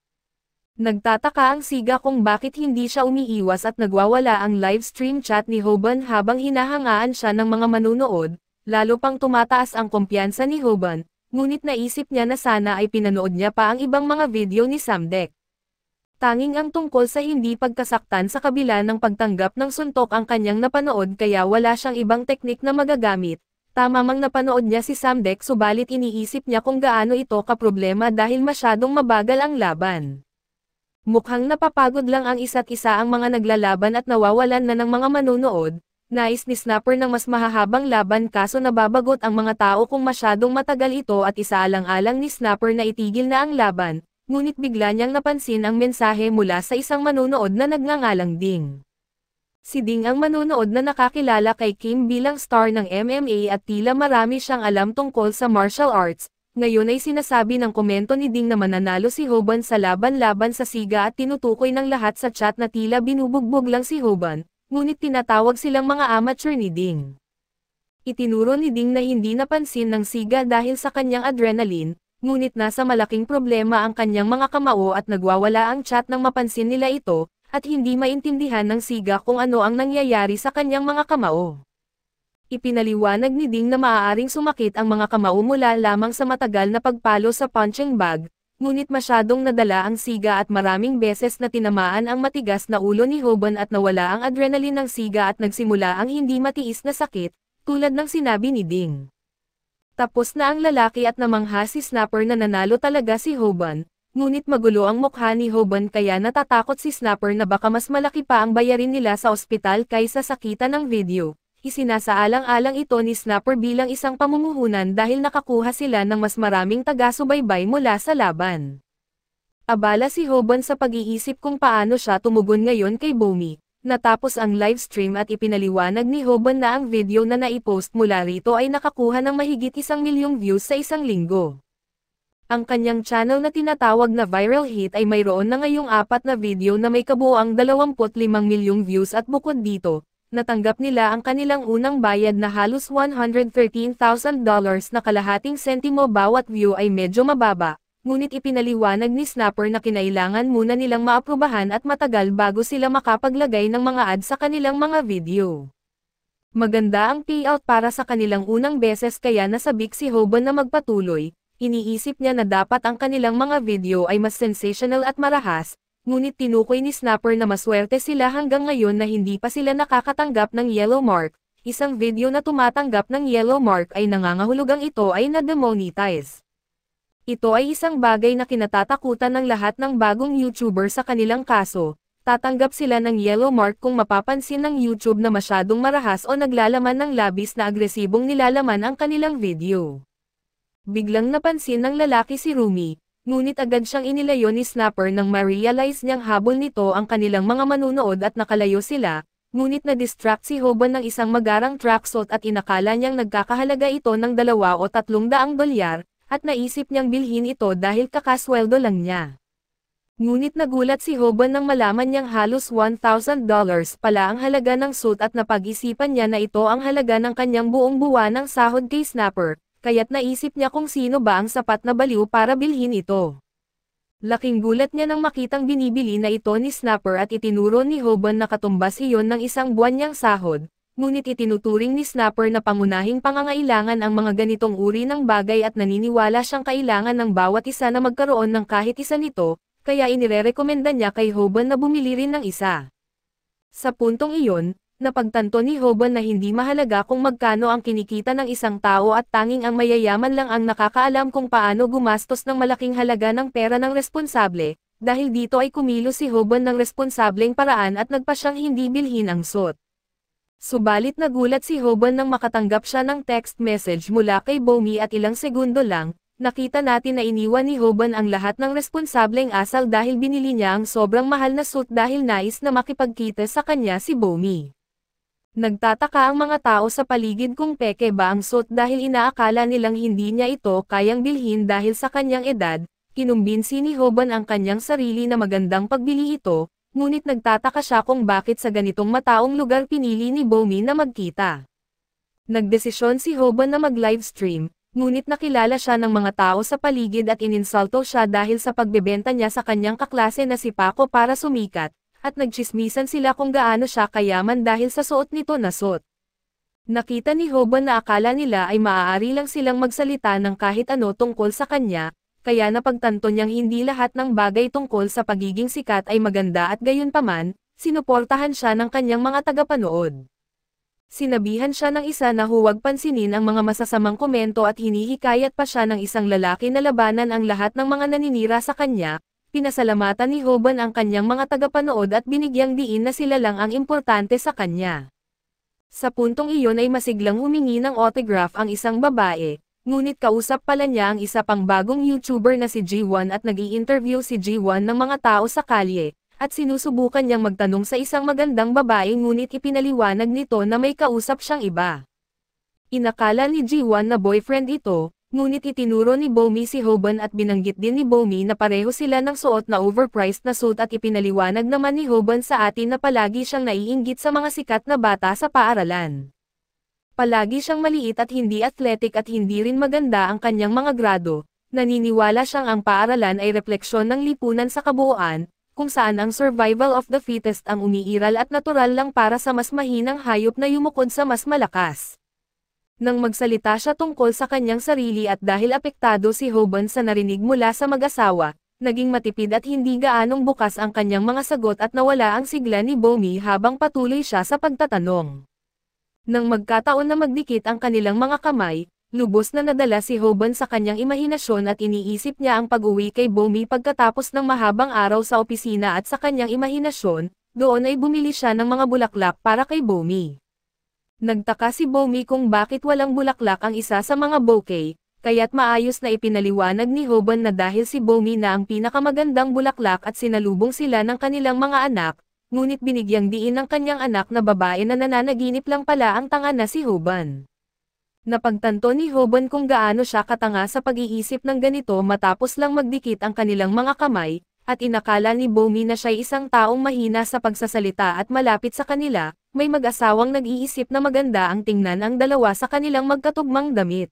Nagtataka ang siga kung bakit hindi siya umiiwas at nagwawala ang live stream chat ni Hoban habang hinahangaan siya ng mga manunood, lalo pang tumataas ang kumpiyansa ni Hoban. Ngunit naisip niya na sana ay pinanood niya pa ang ibang mga video ni Samdak. Tanging ang tungkol sa hindi pagkasaktan sa kabila ng pagtanggap ng suntok ang kanyang napanood kaya wala siyang ibang teknik na magagamit. Tama mang napanood niya si Samdak subalit iniisip niya kung gaano ito kaproblema dahil masyadong mabagal ang laban. Mukhang napapagod lang ang isa't isa ang mga naglalaban at nawawalan na ng mga manunood. Nais ni Snapper ng mas mahahabang laban kaso nababagot ang mga tao kung masyadong matagal ito at isaalang-alang ni Snapper na itigil na ang laban, ngunit bigla niyang napansin ang mensahe mula sa isang manunood na nagngangalang Ding. Si Ding ang manunood na nakakilala kay Kim bilang star ng MMA at tila marami siyang alam tungkol sa martial arts. Ngayon ay sinasabi ng komento ni Ding na mananalo si Hoban sa laban-laban sa siga at tinutukoy ng lahat sa chat na tila binubugbog lang si Hoban. Ngunit tinatawag silang mga amateur ni Ding. Itinuro ni Ding na hindi napansin ng siga dahil sa kanyang adrenaline, ngunit nasa malaking problema ang kanyang mga kamao at nagwawala ang chat nang mapansin nila ito, at hindi maintindihan ng siga kung ano ang nangyayari sa kanyang mga kamao. Ipinaliwanag ni Ding na maaaring sumakit ang mga kamao mula lamang sa matagal na pagpalo sa punching bag, ngunit masyadong nadala ang siga at maraming beses na tinamaan ang matigas na ulo ni Hoban at nawala ang adrenaline ng siga at nagsimula ang hindi matiis na sakit, tulad ng sinabi ni Ding. Tapos na ang lalaki at namangha si Snapper na nanalo talaga si Hoban, ngunit magulo ang mukha ni Hoban kaya natatakot si Snapper na baka mas malaki pa ang bayarin nila sa ospital kaysa sakitan ng video. Isinasaalang-alang ito ni Snapper bilang isang pamumuhunan dahil nakakuha sila ng mas maraming taga-subaybay mula sa laban. Abala si Hoban sa pag-iisip kung paano siya tumugon ngayon kay Bomi. Natapos ang livestream at ipinaliwanag ni Hoban na ang video na naipost mula rito ay nakakuha ng mahigit 1,000,000 views sa isang linggo. Ang kanyang channel na tinatawag na viral hit ay mayroon na ngayong 4 na video na may kabuuang 25 milyong views at bukod dito, natanggap nila ang kanilang unang bayad na halos $113,000 na kalahating sentimo bawat view ay medyo mababa, ngunit ipinaliwanag ni Snapper na kinailangan muna nilang maaprubahan at matagal bago sila makapaglagay ng mga ads sa kanilang mga video. Maganda ang payout para sa kanilang unang beses kaya nasabik si Hoban na magpatuloy, iniisip niya na dapat ang kanilang mga video ay mas sensational at marahas, ngunit tinukoy ni Snapper na maswerte sila hanggang ngayon na hindi pa sila nakakatanggap ng yellow mark. Isang video na tumatanggap ng yellow mark ay nangangahulugang ito ay na-demonetize. Ito ay isang bagay na kinatatakutan ng lahat ng bagong YouTuber sa kanilang kaso. Tatanggap sila ng yellow mark kung mapapansin ng YouTube na masyadong marahas o naglalaman ng labis na agresibong nilalaman ang kanilang video. Biglang napansin ng lalaki si Rumi, ngunit agad siyang inilayo ni Snapper nang ma-realize niyang habol nito ang kanilang mga manunood at nakalayo sila, ngunit na-distract si Hoban ng isang magarang tracksuit at inakala niyang nagkakahalaga ito ng $2 o $300, at naisip niyang bilhin ito dahil kakasweldo lang niya. Ngunit nagulat si Hoban nang malaman niyang halos $1,000 pala ang halaga ng suit at napag-isipan niya na ito ang halaga ng kanyang buong buwanang sahod kay Snapper. Kaya't naisip niya kung sino ba ang sapat na baliw para bilhin ito. Laking gulat niya nang makitang binibili na ito ni Snapper at itinuro ni Hoban na katumbas iyon ng isang buwan niyang sahod, ngunit itinuturing ni Snapper na pangunahing pangangailangan ang mga ganitong uri ng bagay at naniniwala siyang kailangan ng bawat isa na magkaroon ng kahit isa nito, kaya inirerekomenda niya kay Hoban na bumili rin ng isa. Sa puntong iyon, napagtanto ni Hoban na hindi mahalaga kung magkano ang kinikita ng isang tao at tanging ang mayayaman lang ang nakakaalam kung paano gumastos ng malaking halaga ng pera ng responsable, dahil dito ay kumilos si Hoban ng responsableng paraan at nagpa siyang hindi bilhin ang suit. Subalit nagulat si Hoban nang makatanggap siya ng text message mula kay Bomi at ilang segundo lang, nakita natin na iniwan ni Hoban ang lahat ng responsableng asal dahil binili niya ang sobrang mahal na suit dahil nais na makipagkita sa kanya si Bomi. Nagtataka ang mga tao sa paligid kung peke ba ang suit dahil inaakala nilang hindi niya ito kayang bilhin dahil sa kanyang edad, kinumbinsi ni Hoban ang kanyang sarili na magandang pagbili ito, ngunit nagtataka siya kung bakit sa ganitong mataong lugar pinili ni Bomi na magkita. Nagdesisyon si Hoban na mag-livestream, ngunit nakilala siya ng mga tao sa paligid at ininsulto siya dahil sa pagbebenta niya sa kanyang kaklase na si Paco para sumikat, at nagchismisan sila kung gaano siya kayaman dahil sa suot nito na suit. Nakita ni Hoban na akala nila ay maaari lang silang magsalita ng kahit ano tungkol sa kanya, kaya napagtanto niyang hindi lahat ng bagay tungkol sa pagiging sikat ay maganda at gayunpaman, sinuportahan siya ng kanyang mga tagapanood. Sinabihan siya ng isa na huwag pansinin ang mga masasamang komento at hinihikayat pa siya ng isang lalaki na labanan ang lahat ng mga naninira sa kanya. Pinasalamatan ni Hoban ang kanyang mga tagapanood at binigyang diin na sila lang ang importante sa kanya. Sa puntong iyon ay masiglang humingi ng autograph ang isang babae, ngunit kausap pala niya ang isa pang bagong YouTuber na si G1 at nag-i-interview si G1 ng mga tao sa kalye, at sinusubukan niyang magtanong sa isang magandang babae ngunit ipinaliwanag nito na may kausap siyang iba. Inakala ni G1 na boyfriend ito, ngunit itinuro ni Bomi si Hoban at binanggit din ni Bomi na pareho sila ng suot na overpriced na suit at ipinaliwanag naman ni Hoban sa atin na palagi siyang naiinggit sa mga sikat na bata sa paaralan. Palagi siyang maliit at hindi athletic at hindi rin maganda ang kanyang mga grado. Naniniwala siyang ang paaralan ay refleksyon ng lipunan sa kabuuan, kung saan ang survival of the fittest ang umiiral at natural lang para sa mas mahinang hayop na yumukod sa mas malakas. Nang magsalita siya tungkol sa kanyang sarili at dahil apektado si Hoban sa narinig mula sa mag-asawa, naging matipid at hindi gaanong bukas ang kanyang mga sagot at nawala ang sigla ni Bomi habang patuloy siya sa pagtatanong. Nang magkataon na magdikit ang kanilang mga kamay, lubos na nadala si Hoban sa kanyang imahinasyon at iniisip niya ang pag-uwi kay Bomi pagkatapos ng mahabang araw sa opisina at sa kanyang imahinasyon, doon ay bumili siya ng mga bulaklak para kay Bomi. Nagtaka si Bomi kung bakit walang bulaklak ang isa sa mga bouquet, kaya't maayos na ipinaliwanag ni Hoban na dahil si Bomi na ang pinakamagandang bulaklak at sinalubong sila ng kanilang mga anak, ngunit binigyang diin ng kanyang anak na babae na nananaginip lang pala ang tanga na si Hoban. Napagtanto ni Hoban kung gaano siya katanga sa pag-iisip ng ganito matapos lang magdikit ang kanilang mga kamay, at inakala ni Bomi na siya'y isang taong mahina sa pagsasalita at malapit sa kanila, may mag-asawang nag-iisip na maganda ang tingnan ang dalawa sa kanilang magkatugmang damit.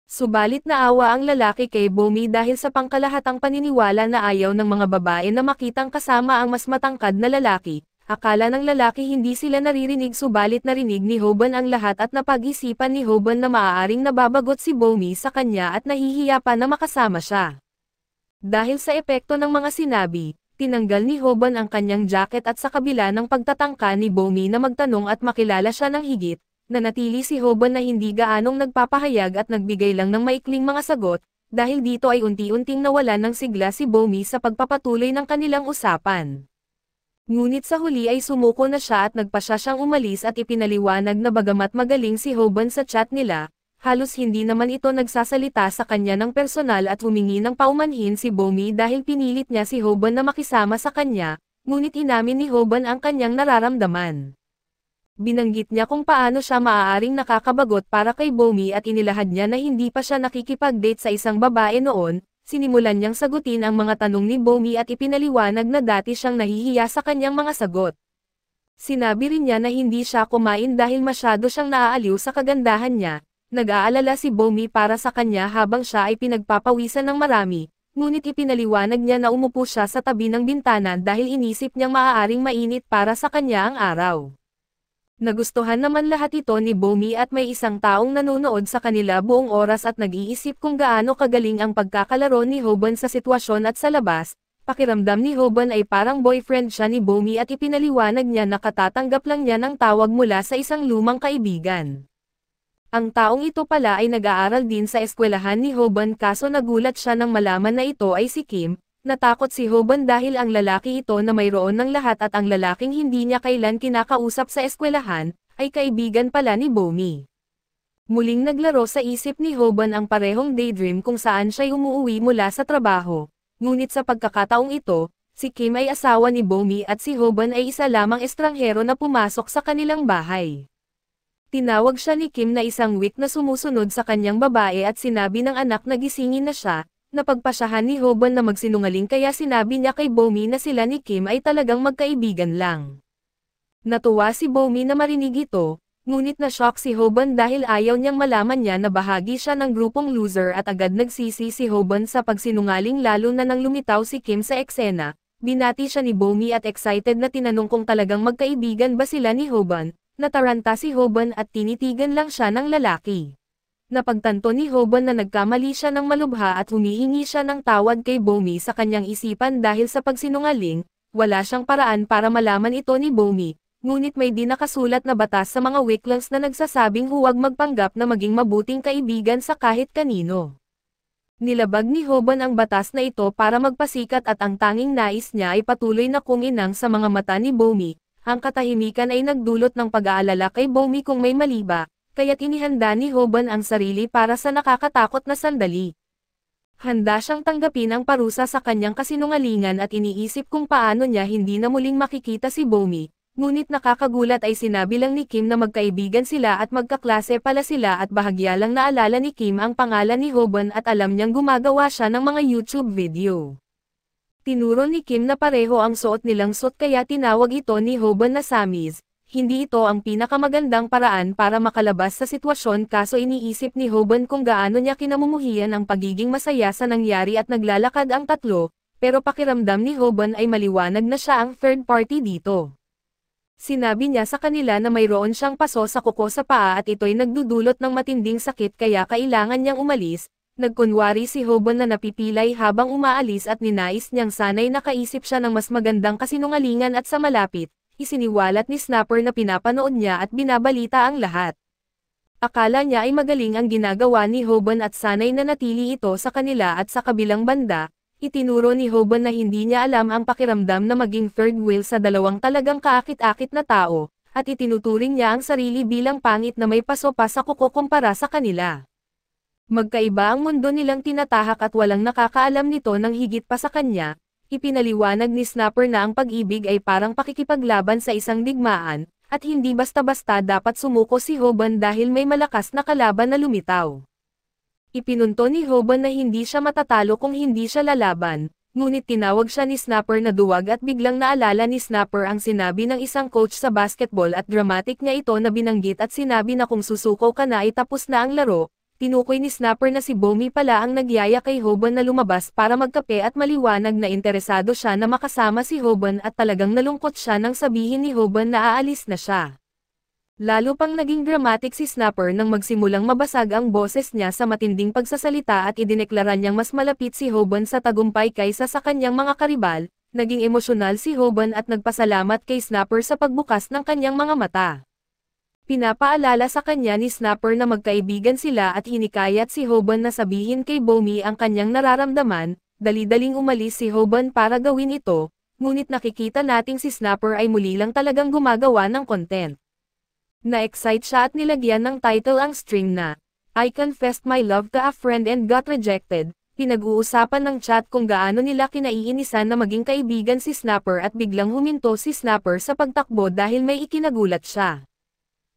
Subalit naawa ang lalaki kay Bomi dahil sa pangkalahatang paniniwala na ayaw ng mga babae na makitang kasama ang mas matangkad na lalaki. Akala ng lalaki hindi sila naririnig subalit narinig ni Hoban ang lahat at napag-isipan ni Hoban na maaaring nababagot si Bomi sa kanya at nahihiya pa na makasama siya. Dahil sa epekto ng mga sinabi, tinanggal ni Hoban ang kanyang jacket at sa kabila ng pagtatangka ni Bomi na magtanong at makilala siya ng higit, nanatili si Hoban na hindi gaanong nagpapahayag at nagbigay lang ng maikling mga sagot, dahil dito ay unti-unting nawalan ng sigla si Bomi sa pagpapatuloy ng kanilang usapan. Ngunit sa huli ay sumuko na siya at nagpasya siyang umalis at ipinaliwanag na bagamat magaling si Hoban sa chat nila, halos hindi naman ito nagsasalita sa kanya ng personal at humingi ng paumanhin si Bomi dahil pinilit niya si Hoban na makisama sa kanya, ngunit inamin ni Hoban ang kanyang nararamdaman. Binanggit niya kung paano siya maaaring nakakabagot para kay Bomi at inilahad niya na hindi pa siya nakikipag-date sa isang babae noon. Sinimulan niyang sagutin ang mga tanong ni Bomi at ipinaliwanag na dati siyang nahihiya sa kanyang mga sagot. Sinabi rin niya na hindi siya kumain dahil masyado siyang naaaliw sa kagandahan niya. Nag-aalala si Bomi para sa kanya habang siya ay pinagpapawisan ng marami, ngunit ipinaliwanag niya na umupo siya sa tabi ng bintana dahil inisip niyang maaaring mainit para sa kanya ang araw. Nagustuhan naman lahat ito ni Bomi at may isang taong nanonood sa kanila buong oras at nag-iisip kung gaano kagaling ang pagkakalaro ni Hoban sa sitwasyon at sa labas. Pakiramdam ni Hoban ay parang boyfriend siya ni Bomi at ipinaliwanag niya na katatanggap lang niya ng tawag mula sa isang lumang kaibigan. Ang taong ito pala ay nag-aaral din sa eskwelahan ni Hoban kaso nagulat siya nang malaman na ito ay si Kim. Natakot si Hoban dahil ang lalaki ito na mayroon ng lahat at ang lalaking hindi niya kailan kinakausap sa eskwelahan, ay kaibigan pala ni Bomi. Muling naglaro sa isip ni Hoban ang parehong daydream kung saan siya'y umuwi mula sa trabaho. Ngunit sa pagkakataong ito, si Kim ay asawa ni Bomi at si Hoban ay isa lamang estranghero na pumasok sa kanilang bahay. Tinawag siya ni Kim na isang weak na sumusunod sa kanyang babae at sinabi ng anak na gisingin na siya. Napagpasyahan ni Hoban na magsinungaling kaya sinabi niya kay Bomi na sila ni Kim ay talagang magkaibigan lang. Natuwa si Bomi na marinig ito, ngunit na-shock si Hoban dahil ayaw niyang malaman niya na bahagi siya ng grupong loser at agad nagsisi si Hoban sa pagsinungaling lalo na nang lumitaw si Kim sa eksena. Binati siya ni Bomi at excited na tinanong kung talagang magkaibigan ba sila ni Hoban. Nataranta si Hoban at tinitigan lang siya ng lalaki. Napagtanto ni Hoban na nagkamali siya ng malubha at humihingi siya ng tawad kay Bomi sa kanyang isipan dahil sa pagsinungaling, wala siyang paraan para malaman ito ni Bomi, ngunit may di nakasulat na batas sa mga weaklings na nagsasabing huwag magpanggap na maging mabuting kaibigan sa kahit kanino. Nilabag ni Hoban ang batas na ito para magpasikat at ang tanging nais niya ay patuloy na kuminang sa mga mata ni Bomi. Ang katahimikan ay nagdulot ng pag-aalala kay Bomi kung may mali ba. Kaya't inihanda ni Hoban ang sarili para sa nakakatakot na sandali. Handa siyang tanggapin ang parusa sa kanyang kasinungalingan at iniisip kung paano niya hindi na muling makikita si Bomi, ngunit nakakagulat ay sinabi lang ni Kim na magkaibigan sila at magkaklase pala sila at bahagya lang naalala ni Kim ang pangalan ni Hoban at alam niyang gumagawa siya ng mga YouTube video. Tinuro ni Kim na pareho ang suot nilang suot kaya tinawag ito ni Hoban na Samis. hindi ito ang pinakamagandang paraan para makalabas sa sitwasyon kaso iniisip ni Hoban kung gaano niya kinamumuhian ang pagiging masaya sa nangyari at naglalakad ang tatlo, pero pakiramdam ni Hoban ay maliwanag na siya ang third party dito. Sinabi niya sa kanila na mayroon siyang paso sa kuko sa paa at ito'y nagdudulot ng matinding sakit kaya kailangan niyang umalis. Nagkunwari si Hoban na napipilay habang umaalis at ninais niyang sana'y nakaisip siya ng mas magandang kasinungalingan at sa malapit. Isiniwalat ni Snapper na pinapanood niya at binabalita ang lahat. Akala niya ay magaling ang ginagawa ni Hoban at sana'y nanatili ito sa kanila at sa kabilang banda, itinuro ni Hoban na hindi niya alam ang pakiramdam na maging third wheel sa dalawang talagang kaakit-akit na tao, at itinuturing niya ang sarili bilang pangit na may paso pa sa kuko kumpara sa kanila. Magkaiba ang mundo nilang tinatahak at walang nakakaalam nito ng higit pa sa kanya. Ipinaliwanag ni Snapper na ang pag-ibig ay parang pakikipaglaban sa isang digmaan, at hindi basta-basta dapat sumuko si Hoban dahil may malakas na kalaban na lumitaw. Ipinunto ni Hoban na hindi siya matatalo kung hindi siya lalaban, ngunit tinawag siya ni Snapper na duwag at biglang naalala ni Snapper ang sinabi ng isang coach sa basketball at dramatic niya ito na binanggit at sinabi na kung susuko ka na ay tapos na ang laro. Tinukoy ni Snapper na si Bomi pala ang nagyaya kay Hoban na lumabas para magkape at maliwanag na interesado siya na makasama si Hoban at talagang nalungkot siya nang sabihin ni Hoban na aalis na siya. Lalo pang naging dramatic si Snapper nang magsimulang mabasag ang boses niya sa matinding pagsasalita at idineklara niyang mas malapit si Hoban sa tagumpay kaysa sa kanyang mga karibal. Naging emosyonal si Hoban at nagpasalamat kay Snapper sa pagbukas ng kanyang mga mata. Pinapaalala sa kanya ni Snapper na magkaibigan sila at hinikayat si Hoban na sabihin kay Bomi ang kanyang nararamdaman. Dali-daling umalis si Hoban para gawin ito, ngunit nakikita nating si Snapper ay muli lang talagang gumagawa ng content. Na-excite siya at nilagyan ng title ang string na, "I confessed my love to a friend and got rejected." Pinag-uusapan ng chat kung gaano nila kinaiinisan na maging kaibigan si Snapper at biglang huminto si Snapper sa pagtakbo dahil may ikinagulat siya.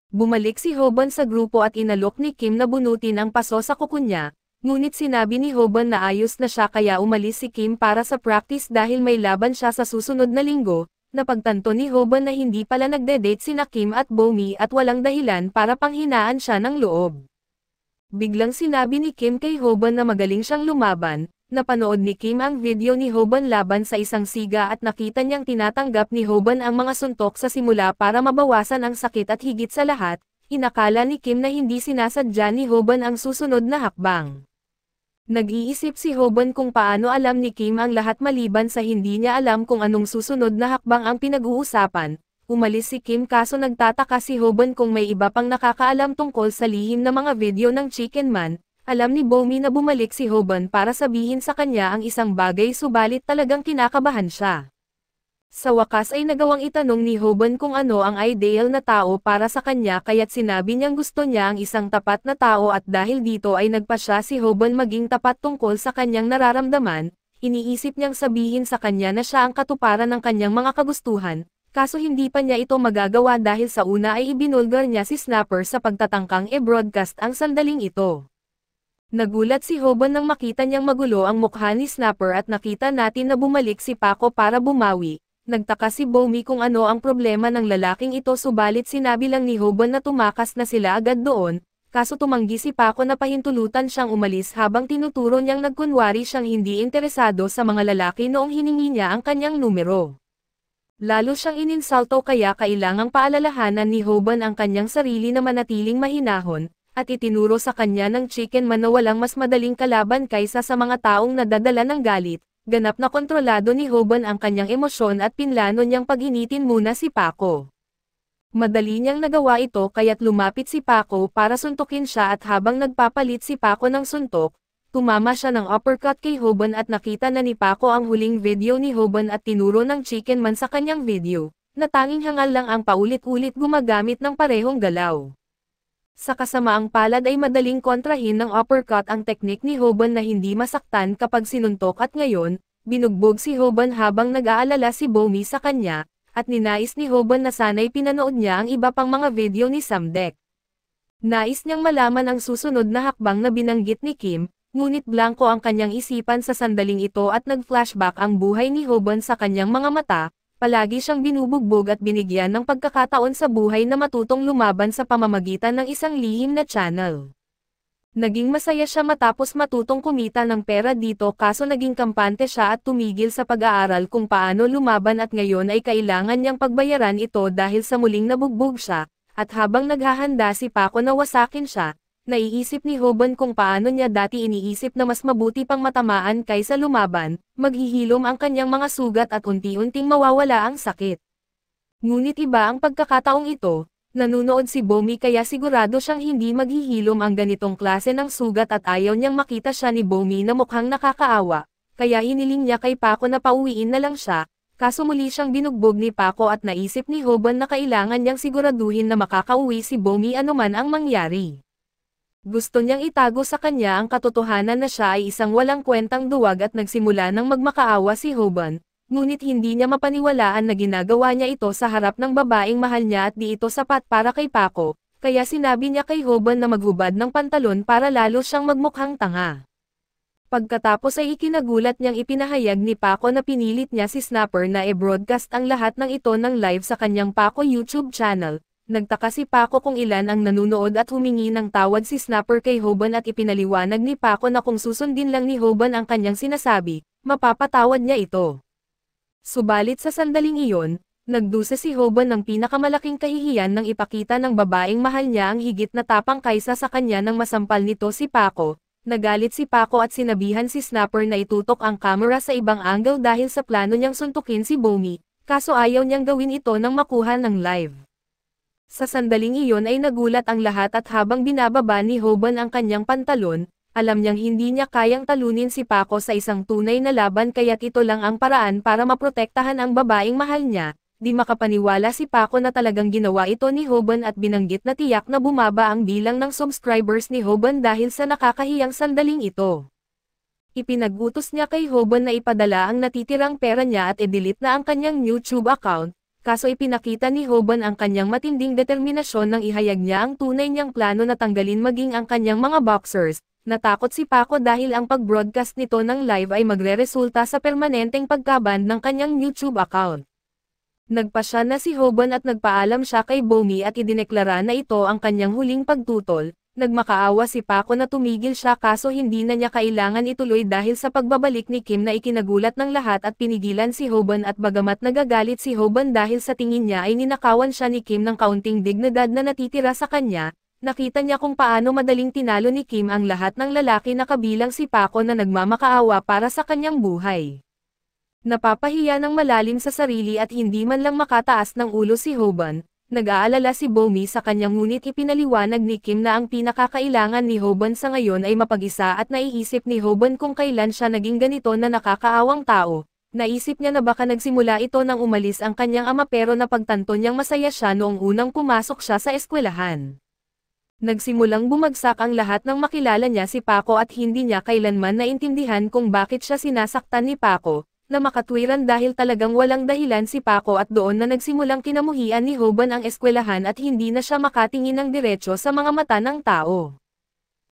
Bumalik si Hoban sa grupo at inalok ni Kim na bunutin ang paso sa kuko niya, ngunit sinabi ni Hoban na ayos na siya kaya umalis si Kim para sa practice dahil may laban siya sa susunod na linggo. Napagtanto ni Hoban na hindi pala nagde-date sina Kim at Bomi at walang dahilan para panghinaan siya ng loob. Biglang sinabi ni Kim kay Hoban na magaling siyang lumaban. Napanood ni Kim ang video ni Hoban laban sa isang siga at nakita niyang tinatanggap ni Hoban ang mga suntok sa simula para mabawasan ang sakit at higit sa lahat, inakala ni Kim na hindi sinasadya ni Hoban ang susunod na hakbang. Nag-iisip si Hoban kung paano alam ni Kim ang lahat maliban sa hindi niya alam kung anong susunod na hakbang ang pinag-uusapan. Umalis si Kim kaso nagtataka si Hoban kung may iba pang nakakaalam tungkol sa lihim na mga video ng Chicken Man. Alam ni Bomi na bumalik si Hoban para sabihin sa kanya ang isang bagay subalit talagang kinakabahan siya. Sa wakas ay nagawang itanong ni Hoban kung ano ang ideal na tao para sa kanya kaya't sinabi niyang gusto niya ang isang tapat na tao at dahil dito ay nagpa siya si Hoban maging tapat tungkol sa kanyang nararamdaman, iniisip niyang sabihin sa kanya na siya ang katuparan ng kanyang mga kagustuhan, kaso hindi pa niya ito magagawa dahil sa una ay ibinulgar niya si Snapper sa pagtatangkang e-broadcast ang sandaling ito. Nagulat si Hoban nang makita niyang magulo ang mukha ni Snapper at nakita natin na bumalik si Paco para bumawi. Nagtaka si Bomi kung ano ang problema ng lalaking ito subalit sinabi lang ni Hoban na tumakas na sila agad doon, kaso tumanggi si Paco na pahintulutan siyang umalis habang tinuturo niyang nagkunwari siyang hindi interesado sa mga lalaki noong hiningi niya ang kanyang numero. Lalo siyang ininsulto kaya kailangang paalalahanan ni Hoban ang kanyang sarili na manatiling mahinahon, at itinuro sa kanya ng Chicken Man na walang mas madaling kalaban kaysa sa mga taong nadadala ng galit. Ganap na kontrolado ni Hoban ang kanyang emosyon at pinlano niyang pag-initin muna si Paco. Madali niyang nagawa ito kaya't lumapit si Paco para suntukin siya at habang nagpapalit si Paco ng suntok, tumama siya ng uppercut kay Hoban at nakita na ni Paco ang huling video ni Hoban at tinuro ng Chicken Man sa kanyang video, na tanging hangal lang ang paulit-ulit gumagamit ng parehong galaw. Sa kasamaang palad ay madaling kontrahin ng uppercut ang teknik ni Hoban na hindi masaktan kapag sinuntok at ngayon, binugbog si Hoban habang nag-aalala si Bomi sa kanya, at ninais ni Hoban na sana'y pinanood niya ang iba pang mga video ni Samdek. Nais niyang malaman ang susunod na hakbang na binanggit ni Kim, ngunit blanko ang kanyang isipan sa sandaling ito at nag-flashback ang buhay ni Hoban sa kanyang mga mata, palagi siyang binubugbog at binigyan ng pagkakataon sa buhay na matutong lumaban sa pamamagitan ng isang lihim na channel. Naging masaya siya matapos matutong kumita ng pera dito kaso naging kampante siya at tumigil sa pag-aaral kung paano lumaban at ngayon ay kailangan niyang pagbayaran ito dahil sa muling nabugbog siya, at habang naghahanda si Paco na wasakin siya, naiisip ni Hoban kung paano niya dati iniisip na mas mabuti pang matamaan kaysa lumaban, maghihilom ang kanyang mga sugat at unti-unting mawawala ang sakit. Ngunit iba ang pagkakataong ito. Nanunood si Bomi kaya sigurado siyang hindi maghihilom ang ganitong klase ng sugat at ayaw niyang makita siya ni Bomi na mukhang nakakaawa, kaya hiniling niya kay Paco na pauwiin na lang siya, kaso muli siyang binugbog ni Paco at naisip ni Hoban na kailangan niyang siguraduhin na makakauwi si Bomi anuman ang mangyari. Gusto niyang itago sa kanya ang katotohanan na siya ay isang walang kwentang duwag at nagsimula ng magmakaawa si Hoban. Ngunit hindi niya mapaniwalaan na ginagawa niya ito sa harap ng babaeng mahal niya at di ito sapat para kay Paco, kaya sinabi niya kay Hoban na maghubad ng pantalon para lalo siyang magmukhang tanga. Pagkatapos ay ikinagulat niyang ipinahayag ni Paco na pinilit niya si Snapper na i-broadcast ang lahat ng ito ng live sa kanyang Paco YouTube channel. Nagtaka si Paco kung ilan ang nanunood at humingi ng tawad si Snapper kay Hoban at ipinaliwanag ni Paco na kung susundin lang ni Hoban ang kanyang sinasabi, mapapatawad niya ito. Subalit sa sandaling iyon, nagdusa si Hoban ng pinakamalaking kahihiyan nang ipakita ng babaeng mahal niya ang higit na tapang kaysa sa kanya nang masampal nito si Paco. Nagalit si Paco at sinabihan si Snapper na itutok ang camera sa ibang angle dahil sa plano niyang suntukin si Bomi, kaso ayaw niyang gawin ito nang makuha ng live. Sa sandaling iyon ay nagulat ang lahat at habang binababa ni Hoban ang kanyang pantalon, alam niyang hindi niya kayang talunin si Paco sa isang tunay na laban kaya't ito lang ang paraan para maprotektahan ang babaeng mahal niya. Di makapaniwala si Paco na talagang ginawa ito ni Hoban at binanggit na tiyak na bumaba ang bilang ng subscribers ni Hoban dahil sa nakakahiyang sandaling ito. Ipinag-utos niya kay Hoban na ipadala ang natitirang pera niya at i-delete na ang kanyang YouTube account, kaso ipinakita ni Hoban ang kanyang matinding determinasyon nang ihayag niya ang tunay niyang plano na tanggalin maging ang kanyang mga boxers. Natakot si Paco dahil ang pag-broadcast nito ng live ay magreresulta sa permanenteng pagkaban ng kanyang YouTube account. Nagpasya na si Hoban at nagpaalam siya kay Bomi at idineklara na ito ang kanyang huling pagtutol. Nagmakaawa si Paco na tumigil siya kaso hindi na niya kailangan ituloy dahil sa pagbabalik ni Kim na ikinagulat ng lahat at pinigilan si Hoban at bagamat nagagalit si Hoban dahil sa tingin niya ay ninakawan siya ni Kim ng kaunting dignidad na natitira sa kanya. Nakita niya kung paano madaling tinalo ni Kim ang lahat ng lalaki na kabilang si Paco na nagmamakaawa para sa kanyang buhay. Napapahiya ng malalim sa sarili at hindi man lang makataas ng ulo si Hoban, nag-aalala si Bomi sa kanyang ngunit ipinaliwanag ni Kim na ang pinakakailangan ni Hoban sa ngayon ay mapag-isa at naiisip ni Hoban kung kailan siya naging ganito na nakakaawang tao. Naisip niya na baka nagsimula ito nang umalis ang kanyang ama pero napagtanto niyang masaya siya noong unang pumasok siya sa eskwelahan. Nagsimulang bumagsak ang lahat nang makilala niya si Paco at hindi niya kailanman naintindihan kung bakit siya sinasaktan ni Paco, na makatwiran dahil talagang walang dahilan si Paco at doon na nagsimulang kinamuhian ni Hoban ang eskwelahan at hindi na siya makatingin ng diretso sa mga mata ng tao.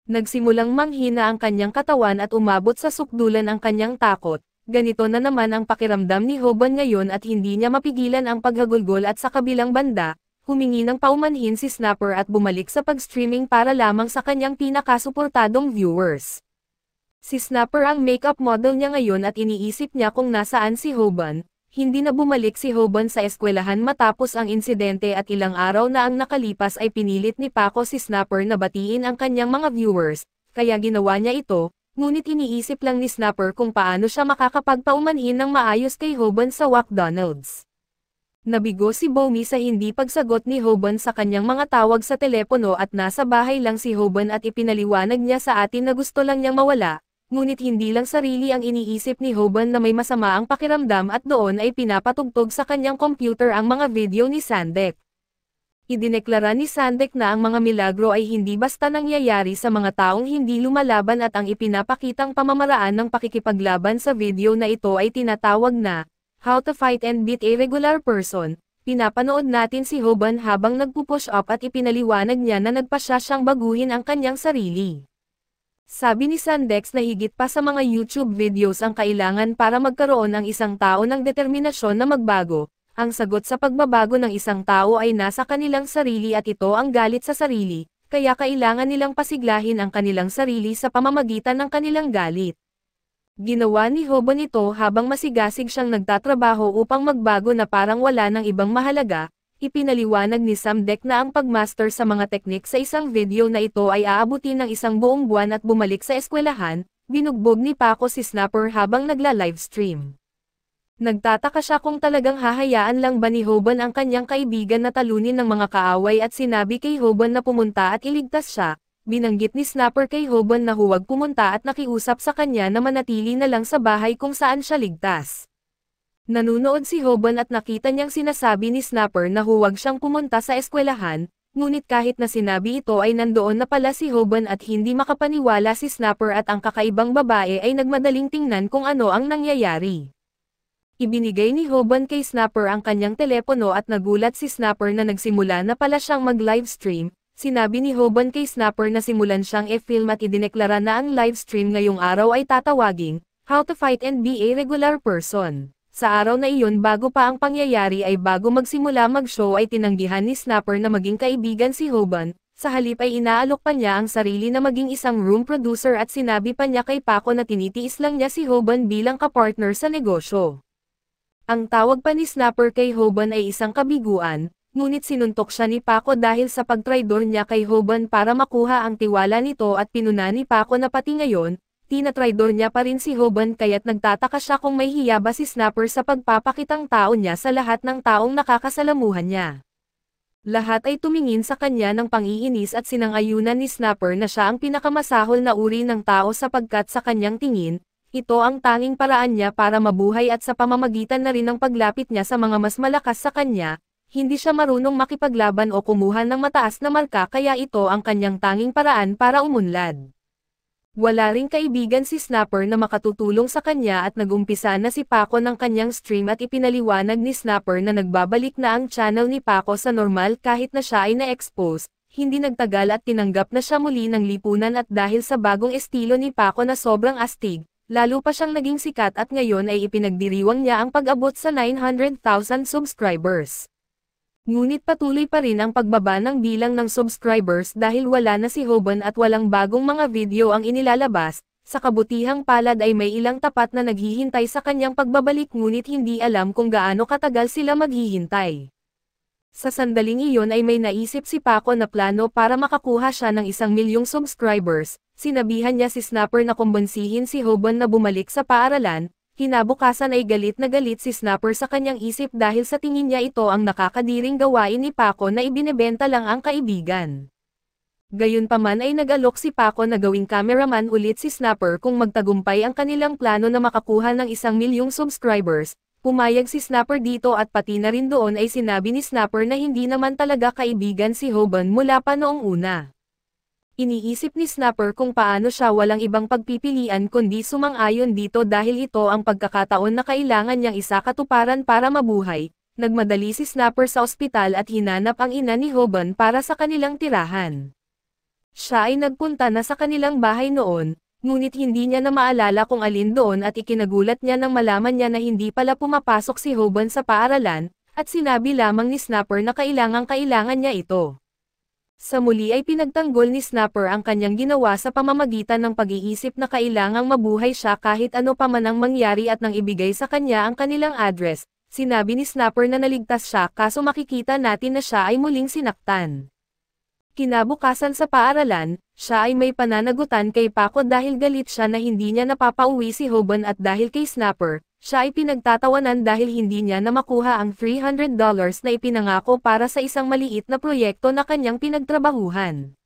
Nagsimulang manghina ang kanyang katawan at umabot sa sukdulan ang kanyang takot. Ganito na naman ang pakiramdam ni Hoban ngayon at hindi niya mapigilan ang paghagulgol at sa kabilang banda, humingi ng paumanhin si Snapper at bumalik sa pag-streaming para lamang sa kanyang pinakasuportadong viewers. Si Snapper ang makeup model niya ngayon at iniisip niya kung nasaan si Hoban. Hindi na bumalik si Hoban sa eskwelahan matapos ang insidente at ilang araw na ang nakalipas ay pinilit ni Paco si Snapper na batiin ang kanyang mga viewers, kaya ginawa niya ito, ngunit iniisip lang ni Snapper kung paano siya makakapagpaumanhin ng maayos kay Hoban sa McDonald's. Nabigo si Bomi sa hindi pagsagot ni Hoban sa kanyang mga tawag sa telepono at nasa bahay lang si Hoban at ipinaliwanag niya sa atin na gusto lang niyang mawala, ngunit hindi lang sarili ang iniisip ni Hoban na may masama ang pakiramdam at doon ay pinapatugtog sa kanyang computer ang mga video ni Sandek. Idineklara ni Sandek na ang mga milagro ay hindi basta nangyayari sa mga taong hindi lumalaban at ang ipinapakitang pamamaraan ng pakikipaglaban sa video na ito ay tinatawag na How to Fight and Beat a Regular Person. Pinapanood natin si Hoban habang nagpupush up at ipinaliwanag niya na nagpasya siyang baguhin ang kanyang sarili. Sabi ni Sandex na higit pa sa mga YouTube videos ang kailangan para magkaroon ang isang tao ng determinasyon na magbago, ang sagot sa pagbabago ng isang tao ay nasa kanilang sarili at ito ang galit sa sarili, kaya kailangan nilang pasiglahin ang kanilang sarili sa pamamagitan ng kanilang galit. Ginawa ni Hoban ito habang masigasig siyang nagtatrabaho upang magbago na parang wala ng ibang mahalaga. Ipinaliwanag ni Sam Deck na ang pagmaster sa mga teknik sa isang video na ito ay aabutin ng isang buong buwan at bumalik sa eskwelahan. Binugbog ni Paco si Snapper habang nagla-livestream. Nagtataka siya kung talagang hahayaan lang ba ni Hoban ang kanyang kaibigan na talunin ng mga kaaway at sinabi kay Hoban na pumunta at iligtas siya. Binanggit ni Snapper kay Hoban na huwag pumunta at nakiusap sa kanya na manatili na lang sa bahay kung saan siya ligtas. Nanunood si Hoban at nakita niyang sinasabi ni Snapper na huwag siyang pumunta sa eskwelahan, ngunit kahit na sinabi ito ay nandoon na pala si Hoban at hindi makapaniwala si Snapper at ang kakaibang babae ay nagmadaling tingnan kung ano ang nangyayari. Ibinigay ni Hoban kay Snapper ang kanyang telepono at nagulat si Snapper na nagsimula na pala siyang mag-livestream. Sinabi ni Hoban kay Snapper na simulan siyang i-film at idineklara na ang livestream ngayong araw ay tatawaging, How to Fight and Be a Regular Person. Sa araw na iyon bago pa ang pangyayari ay bago magsimula mag-show ay tinanggihan ni Snapper na maging kaibigan si Hoban, sa halip ay inaalok pa niya ang sarili na maging isang room producer at sinabi pa niya kay Paco na tinitiis lang niya si Hoban bilang kapartner sa negosyo. Ang tawag pa ni Snapper kay Hoban ay isang kabiguan, ngunit sinuntok siya ni Paco dahil sa pagtraidor niya kay Hoban para makuha ang tiwala nito at pinuna ni Paco na pati ngayon, tinatraidor niya pa rin si Hoban kaya't nagtataka siya kung may hiya ba si Snapper sa pagpapakitang tao niya sa lahat ng taong nakakasalamuhan niya. Lahat ay tumingin sa kanya ng pangiinis at sinang-ayunan ni Snapper na siya ang pinakamasahol na uri ng tao sapagkat sa kanyang tingin, ito ang tanging paraan niya para mabuhay at sa pamamagitan na rin ng paglapit niya sa mga mas malakas sa kanya, hindi siya marunong makipaglaban o kumuha ng mataas na marka kaya ito ang kanyang tanging paraan para umunlad. Wala ring kaibigan si Snapper na makatutulong sa kanya at nagumpisa na si Paco ng kanyang stream at ipinaliwanag ni Snapper na nagbabalik na ang channel ni Paco sa normal kahit na siya ay na-expose. Hindi nagtagal at tinanggap na siya muli ng lipunan at dahil sa bagong estilo ni Paco na sobrang astig, lalo pa siyang naging sikat at ngayon ay ipinagdiriwang niya ang pag-abot sa 900,000 subscribers. Ngunit patuloy pa rin ang pagbaba ng bilang ng subscribers dahil wala na si Hoban at walang bagong mga video ang inilalabas, sa kabutihang palad ay may ilang tapat na naghihintay sa kanyang pagbabalik ngunit hindi alam kung gaano katagal sila maghihintay. Sa sandaling iyon ay may naisip si Paco na plano para makakuha siya ng 1,000,000 subscribers, sinabihan niya si Snapper na kumbinsihin si Hoban na bumalik sa paaralan, kinabukasan ay galit na galit si Snapper sa kanyang isip dahil sa tingin niya ito ang nakakadiring gawain ni Paco na ibinebenta lang ang kaibigan. Gayunpaman ay nag-alok si Paco na gawing cameraman ulit si Snapper kung magtagumpay ang kanilang plano na makakuha ng 1,000,000 subscribers. Pumayag si Snapper dito at pati na rin doon ay sinabi ni Snapper na hindi naman talaga kaibigan si Hoban mula pa noong una. Iniisip ni Snapper kung paano siya walang ibang pagpipilian kundi sumang-ayon dito dahil ito ang pagkakataon na kailangan niyang isakatuparan para mabuhay. Nagmadali si Snapper sa ospital at hinanap ang ina ni Hoban para sa kanilang tirahan. Siya ay nagpunta na sa kanilang bahay noon, ngunit hindi niya na maalala kung alin doon at ikinagulat niya nang malaman niya na hindi pala pumapasok si Hoban sa paaralan, at sinabi lamang ni Snapper na kailangan niya ito. Sa muli ay pinagtanggol ni Snapper ang kanyang ginawa sa pamamagitan ng pag-iisip na kailangang mabuhay siya kahit ano pa man ang mangyari at nang ibigay sa kanya ang kanilang address, sinabi ni Snapper na naligtas siya kaso makikita natin na siya ay muling sinaktan. Kinabukasan sa paaralan, siya ay may pananagutan kay Paco dahil galit siya na hindi niya napapauwi si Hoban at dahil kay Snapper, siya ay pinagtatawanan dahil hindi niya na makuha ang $300 na ipinangako para sa isang maliit na proyekto na kanyang pinagtrabahuhan.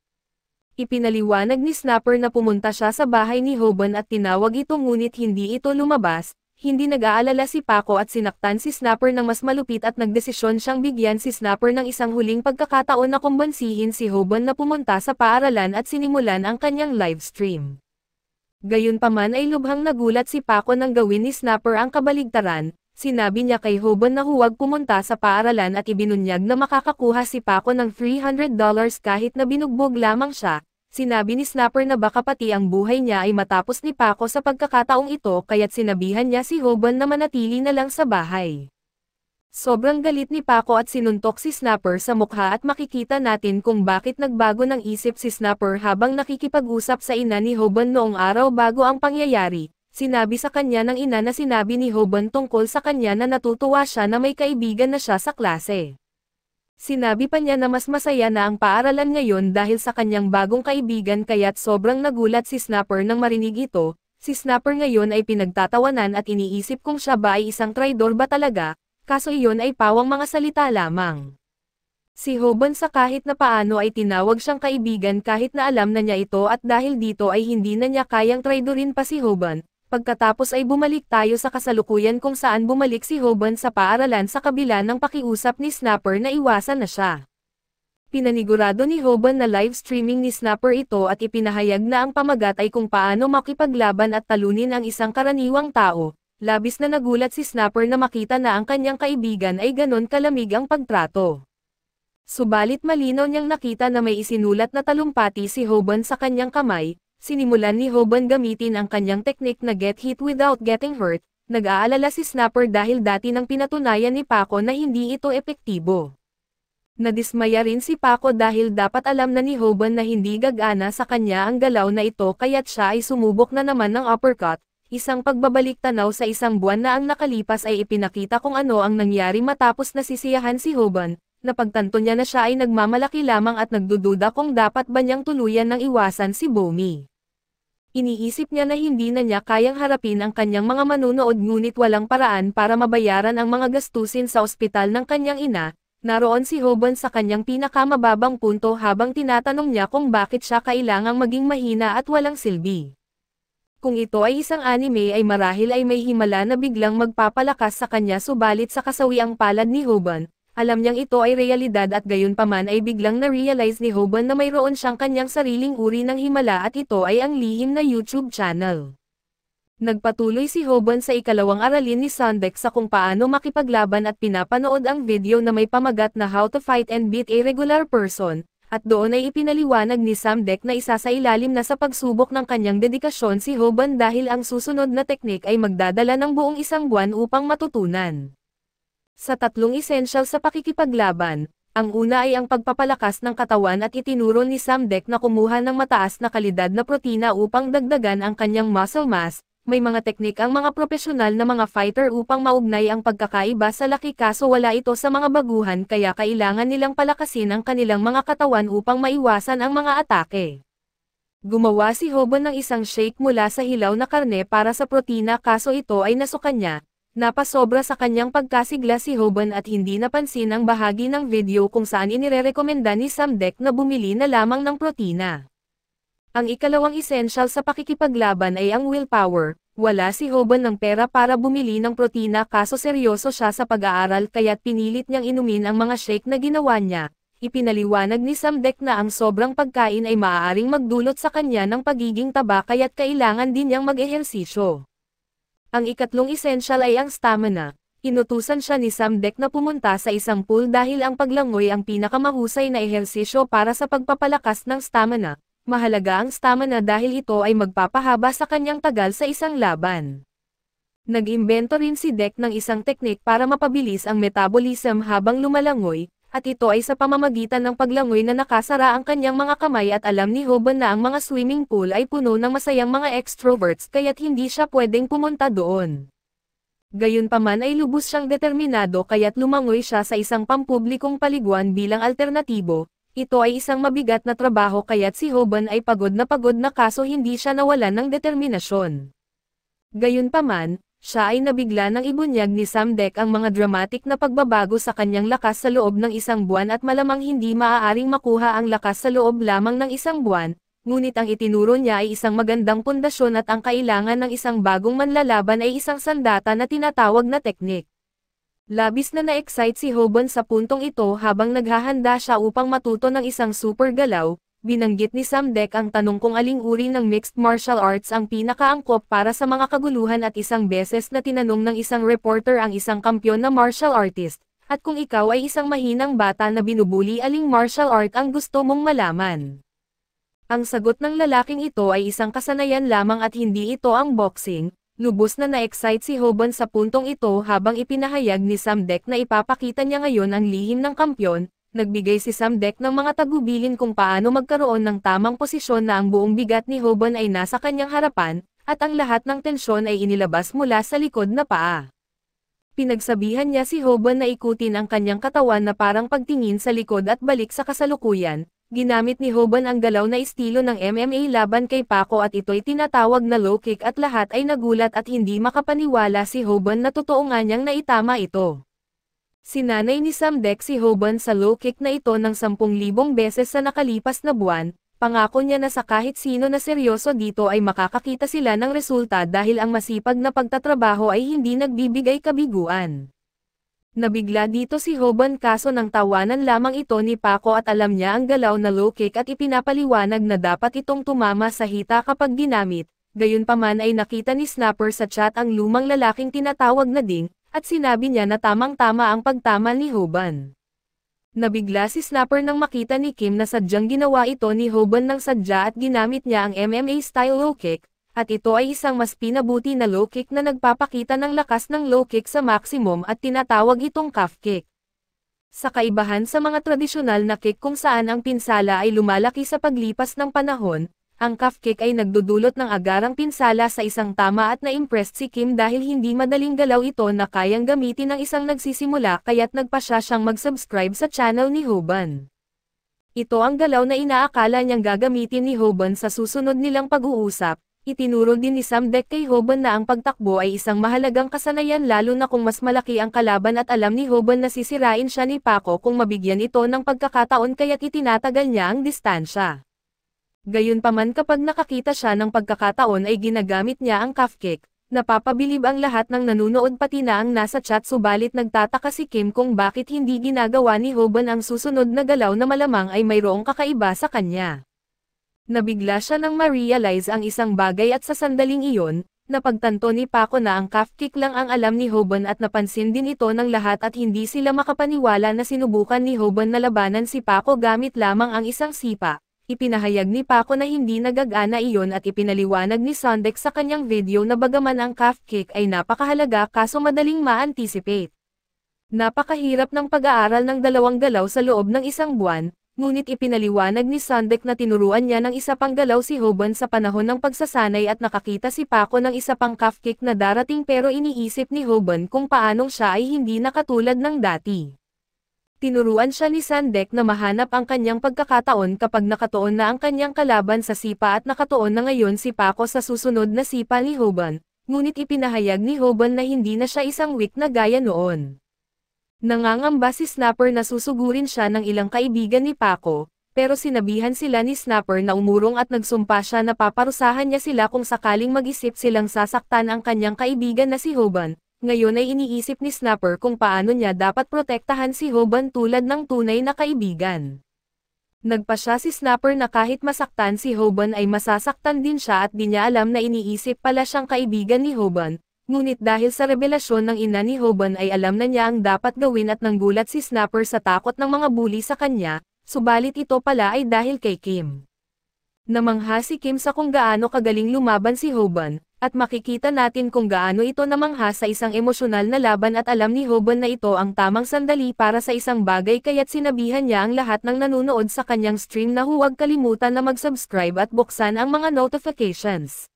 Ipinaliwanag ni Snapper na pumunta siya sa bahay ni Hoban at tinawag ito ngunit hindi ito lumabas. Hindi nag-aalala si Paco at sinaktan si Snapper ng mas malupit at nagdesisyon siyang bigyan si Snapper ng isang huling pagkakataon na kumbansihin si Hoban na pumunta sa paaralan at sinimulan ang kanyang livestream. Gayunpaman ay lubhang nagulat si Paco nang gawin ni Snapper ang kabaligtaran, sinabi niya kay Hoban na huwag pumunta sa paaralan at ibinunyag na makakakuha si Paco ng $300 kahit na binugbog lamang siya. Sinabi ni Snapper na baka pati ang buhay niya ay matapos ni Paco sa pagkakataong ito kaya't sinabihan niya si Hoban na manatili na lang sa bahay. Sobrang galit ni Paco at sinuntok si Snapper sa mukha at makikita natin kung bakit nagbago ng isip si Snapper habang nakikipag-usap sa ina ni Hoban noong araw bago ang pangyayari. Sinabi sa kanya ng ina na sinabi ni Hoban tungkol sa kanya na natutuwa siya na may kaibigan na siya sa klase. Sinabi pa niya na mas masaya na ang paaralan ngayon dahil sa kanyang bagong kaibigan kaya't sobrang nagulat si Snapper nang marinig ito. Si Snapper ngayon ay pinagtatawanan at iniisip kung siya ba ay isang traidor ba talaga. Kaso iyon ay pawang mga salita lamang. Si Hoban sa kahit na paano ay tinawag siyang kaibigan kahit na alam na niya ito at dahil dito ay hindi na niya kayang traidorin pa si Hoban. Pagkatapos ay bumalik tayo sa kasalukuyan kung saan bumalik si Hoban sa paaralan sa kabila ng pakiusap ni Snapper na iwasan na siya. Pinanigurado ni Hoban na live streaming ni Snapper ito at ipinahayag na ang pamagat ay kung paano makipaglaban at talunin ang isang karaniwang tao. Labis na nagulat si Snapper na makita na ang kanyang kaibigan ay ganon kalamig ang pagtrato. Subalit malinaw niyang nakita na may isinulat na talumpati si Hoban sa kanyang kamay. Sinimulan ni Hoban gamitin ang kanyang teknik na get hit without getting hurt. Nag-aalala si Snapper dahil dati nang pinatunayan ni Paco na hindi ito epektibo. Nadismaya rin si Paco dahil dapat alam na ni Hoban na hindi gagana sa kanya ang galaw na ito kaya't siya ay sumubok na naman ng uppercut. Isang pagbabalik tanaw sa isang buwan na ang nakalipas ay ipinakita kung ano ang nangyari matapos nasisiyahan si Hoban. Napagtanto niya na siya ay nagmamalaki lamang at nagdududa kung dapat ba niyang tuluyan ng iwasan si Bomi. Iniisip niya na hindi na niya kayang harapin ang kanyang mga manunood ngunit walang paraan para mabayaran ang mga gastusin sa ospital ng kanyang ina. Naroon si Hoban sa kanyang pinakamababang punto habang tinatanong niya kung bakit siya kailangang maging mahina at walang silbi. Kung ito ay isang anime ay marahil ay may himala na biglang magpapalakas sa kanya subalit sa kasawiang palad ni Hoban, alam niyang ito ay realidad at gayunpaman ay biglang na-realize ni Hoban na mayroon siyang kanyang sariling uri ng himala at ito ay ang lihim na YouTube channel. Nagpatuloy si Hoban sa ikalawang aralin ni Sandek sa kung paano makipaglaban at pinapanood ang video na may pamagat na How to Fight and Beat a Regular Person. At doon ay ipinaliwanag ni Sandek na isa sa ilalim na sa pagsubok ng kanyang dedikasyon si Hoban dahil ang susunod na teknik ay magdadala ng buong isang buwan upang matutunan. Sa tatlong essential sa pakikipaglaban, ang una ay ang pagpapalakas ng katawan at itinuro ni Sandek na kumuha ng mataas na kalidad na protina upang dagdagan ang kanyang muscle mass. May mga teknik ang mga profesional na mga fighter upang maugnay ang pagkakaiba sa laki kaso wala ito sa mga baguhan kaya kailangan nilang palakasin ang kanilang mga katawan upang maiwasan ang mga atake. Gumawa si Hoban ng isang shake mula sa hilaw na karne para sa protina kaso ito ay nasukan niya. Napasobra sa kanyang pagkasigla si Hoban at hindi napansin ang bahagi ng video kung saan inirerekomenda ni Sandek na bumili na lamang ng protina. Ang ikalawang essential sa pakikipaglaban ay ang willpower. Wala si Hoban ng pera para bumili ng protina kaso seryoso siya sa pag-aaral kaya't pinilit niyang inumin ang mga shake na ginawa niya. Ipinaliwanag ni Sandek na ang sobrang pagkain ay maaaring magdulot sa kanya ng pagiging taba kaya't kailangan din niyang mag-ehersisyo. Ang ikatlong essential ay ang stamina. Inutusan siya ni Sandek na pumunta sa isang pool dahil ang paglangoy ang pinakamahusay na ehersisyo para sa pagpapalakas ng stamina. Mahalaga ang stamina dahil ito ay magpapahaba sa kanyang tagal sa isang laban. Nag-imbento rin si Dek ng isang teknik para mapabilis ang metabolism habang lumalangoy, at ito ay sa pamamagitan ng paglangoy na nakasara ang kanyang mga kamay at alam ni Hoban na ang mga swimming pool ay puno ng masayang mga extroverts kaya't hindi siya pwedeng pumunta doon. Gayunpaman ay lubos siyang determinado kaya't lumangoy siya sa isang pampublikong paliguan bilang alternatibo. Ito ay isang mabigat na trabaho kaya't si Hoban ay pagod na kaso hindi siya nawalan ng determinasyon. Gayunpaman, siya ay nabigla ng ibunyag ni Sandek ang mga dramatic na pagbabago sa kanyang lakas sa loob ng isang buwan at malamang hindi maaaring makuha ang lakas sa loob lamang ng isang buwan, ngunit ang itinuro niya ay isang magandang pundasyon at ang kailangan ng isang bagong manlalaban ay isang sandata na tinatawag na teknik. Labis na na-excite si Hoban sa puntong ito habang naghahanda siya upang matuto ng isang super galaw. Binanggit ni Sandek ang tanong kung aling uri ng mixed martial arts ang pinakaangkop para sa mga kaguluhan at isang beses na tinanong ng isang reporter ang isang kampyon na martial artist, at kung ikaw ay isang mahinang bata na binubuli aling martial art ang gusto mong malaman. Ang sagot ng lalaking ito ay isang kasanayan lamang at hindi ito ang boxing. Lubos na na-excite si Hoban sa puntong ito habang ipinahayag ni Samdek na ipapakita niya ngayon ang lihim ng kampyon. Nagbigay si Samdek ng mga tagubilin kung paano magkaroon ng tamang posisyon na ang buong bigat ni Hoban ay nasa kanyang harapan, at ang lahat ng tensyon ay inilabas mula sa likod na paa. Pinagsabihan niya si Hoban na ikutin ang kanyang katawan na parang pagtingin sa likod at balik sa kasalukuyan. Ginamit ni Hoban ang galaw na estilo ng MMA laban kay Paco at ito'y tinatawag na low kick at lahat ay nagulat at hindi makapaniwala si Hoban na totoo nga niyang naitama ito. Sinanay ni Samdek si Hoban sa low kick na ito ng 10,000 beses sa nakalipas na buwan. Pangako niya na sa kahit sino na seryoso dito ay makakakita sila ng resulta dahil ang masipag na pagtatrabaho ay hindi nagbibigay kabiguan. Nabigla dito si Hoban kaso nang tawanan lamang ito ni Paco at alam niya ang galaw na low kick at ipinapaliwanag na dapat itong tumama sa hita kapag ginamit. Gayunpaman ay nakita ni Snapper sa chat ang lumang lalaking tinatawag na Ding, at sinabi niya na tamang-tama ang pagtama ni Hoban. Nabigla si Snapper nang makita ni Kim na sadyang ginawa ito ni Hoban ng sadya at ginamit niya ang MMA-style low kick, at ito ay isang mas pinabuti na low kick na nagpapakita ng lakas ng low kick sa maximum at tinatawag itong calf kick. Sa kaibahan sa mga tradisyonal na kick kung saan ang pinsala ay lumalaki sa paglipas ng panahon, ang calf kick ay nagdudulot ng agarang pinsala sa isang tama at na-impressed si Kim dahil hindi madaling galaw ito na kayang gamitin ng isang nagsisimula kaya't nagpa siya siyang mag-subscribe sa channel ni Hoban. Ito ang galaw na inaakala niyang gagamitin ni Hoban sa susunod nilang pag-uusap. Itinuro din ni Samdek kay Hoban na ang pagtakbo ay isang mahalagang kasanayan lalo na kung mas malaki ang kalaban at alam ni Hoban na sisirain siya ni Paco kung mabigyan ito ng pagkakataon kaya't itinatagal niya ang distansya. Gayunpaman kapag nakakita siya ng pagkakataon ay ginagamit niya ang calf kick. Napapabilib ang lahat ng nanunood pati na ang nasa chat subalit nagtataka si Kim kung bakit hindi ginagawa ni Hoban ang susunod na galaw na malamang ay mayroong kakaiba sa kanya. Nabigla siya nang ma-realize ang isang bagay at sa sandaling iyon, napagtanto ni Paco na ang calf kick lang ang alam ni Hoban at napansin din ito ng lahat at hindi sila makapaniwala na sinubukan ni Hoban na labanan si Paco gamit lamang ang isang sipa. Ipinahayag ni Paco na hindi nagagana iyon at ipinaliwanag ni Samdek sa kanyang video na bagaman ang calf kick ay napakahalaga kaso madaling ma-anticipate. Napakahirap ng pag-aaral ng dalawang galaw sa loob ng isang buwan. Ngunit ipinaliwanag ni Samdek na tinuruan niya ng isa pang galaw si Hoban sa panahon ng pagsasanay at nakakita si Paco ng isa pang calf kick na darating pero iniisip ni Hoban kung paanong siya ay hindi nakatulad ng dati. Tinuruan siya ni Samdek na mahanap ang kanyang pagkakataon kapag nakatuon na ang kanyang kalaban sa sipa at nakatuon na ngayon si Paco sa susunod na sipa ni Hoban, ngunit ipinahayag ni Hoban na hindi na siya isang weak na gaya noon. Nangangamba si Snapper na susugurin siya ng ilang kaibigan ni Paco, pero sinabihan sila ni Snapper na umurong at nagsumpa siya na paparusahan niya sila kung sakaling mag-isip silang sasaktan ang kanyang kaibigan na si Hoban. Ngayon ay iniisip ni Snapper kung paano niya dapat protektahan si Hoban tulad ng tunay na kaibigan. Nagpa siya si Snapper na kahit masaktan si Hoban ay masasaktan din siya at di niya alam na iniisip pala siyang kaibigan ni Hoban. Ngunit dahil sa revelasyon ng ina ni Hoban ay alam na niya ang dapat gawin at nanggulat si Snapper sa takot ng mga bully sa kanya, subalit ito pala ay dahil kay Kim. Namangha si Kim sa kung gaano kagaling lumaban si Hoban, at makikita natin kung gaano ito namangha sa isang emosyonal na laban at alam ni Hoban na ito ang tamang sandali para sa isang bagay kaya't sinabihan niya ang lahat ng nanonood sa kanyang stream na huwag kalimutan na mag-subscribe at buksan ang mga notifications.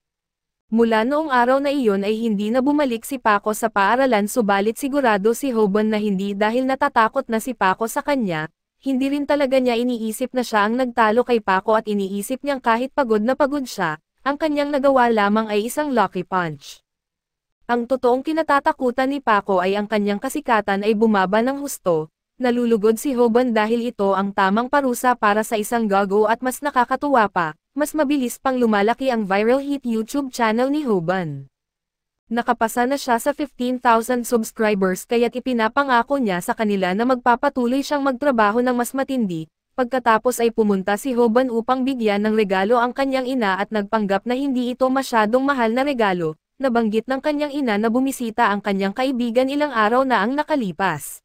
Mula noong araw na iyon ay hindi na bumalik si Paco sa paaralan subalit sigurado si Hoban na hindi dahil natatakot na si Paco sa kanya, hindi rin talaga niya iniisip na siya ang nagtalo kay Paco at iniisip niyang kahit pagod na pagod siya, ang kanyang nagawa lamang ay isang lucky punch. Ang totoong kinatatakutan ni Paco ay ang kanyang kasikatan ay bumaba ng husto, nalulugod si Hoban dahil ito ang tamang parusa para sa isang gago at mas nakakatuwa pa. Mas mabilis pang lumalaki ang viral hit YouTube channel ni Hoban. Nakapasa na siya sa 15,000 subscribers kaya't ipinapangako niya sa kanila na magpapatuloy siyang magtrabaho ng mas matindi. Pagkatapos ay pumunta si Hoban upang bigyan ng regalo ang kanyang ina at nagpanggap na hindi ito masyadong mahal na regalo. Nabanggit ng kanyang ina na bumisita ang kanyang kaibigan ilang araw na ang nakalipas.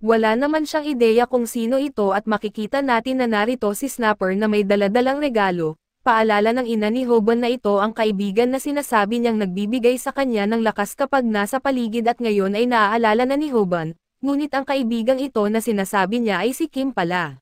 Wala naman siyang ideya kung sino ito at makikita natin na narito si Snapper na may daladalang regalo, Paalala ng ina ni Hoban na ito ang kaibigan na sinasabi niyang nagbibigay sa kanya ng lakas kapag nasa paligid at ngayon ay naaalala na ni Hoban, ngunit ang kaibigang ito na sinasabi niya ay si Kim pala.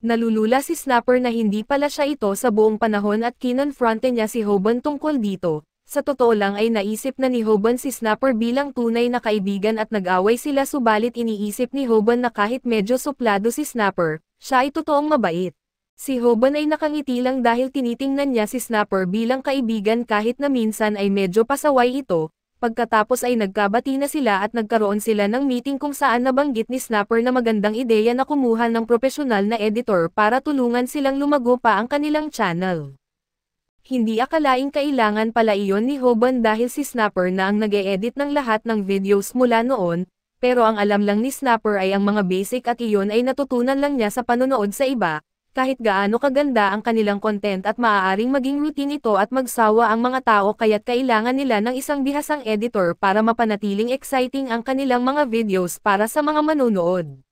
Nalulula si Snapper na hindi pala siya ito sa buong panahon at kinonfronte niya si Hoban tungkol dito. Sa totoo lang ay naisip na ni Hoban si Snapper bilang tunay na kaibigan at nag-away sila subalit iniisip ni Hoban na kahit medyo suplado si Snapper, siya ay totoong mabait. Si Hoban ay nakangiti lang dahil tinitingnan niya si Snapper bilang kaibigan kahit na minsan ay medyo pasaway ito. Pagkatapos ay nagkabati na sila at nagkaroon sila ng meeting kung saan nabanggit ni Snapper na magandang ideya na kumuha ng profesional na editor para tulungan silang lumago pa ang kanilang channel. Hindi akalaing kailangan pala iyon ni Hoban dahil si Snapper na ang nag-e-edit ng lahat ng videos mula noon, pero ang alam lang ni Snapper ay ang mga basic at iyon ay natutunan lang niya sa panonood sa iba. Kahit gaano kaganda ang kanilang content at maaaring maging routine ito at magsawa ang mga tao kaya't kailangan nila ng isang bihasang editor para mapanatiling exciting ang kanilang mga videos para sa mga manonood.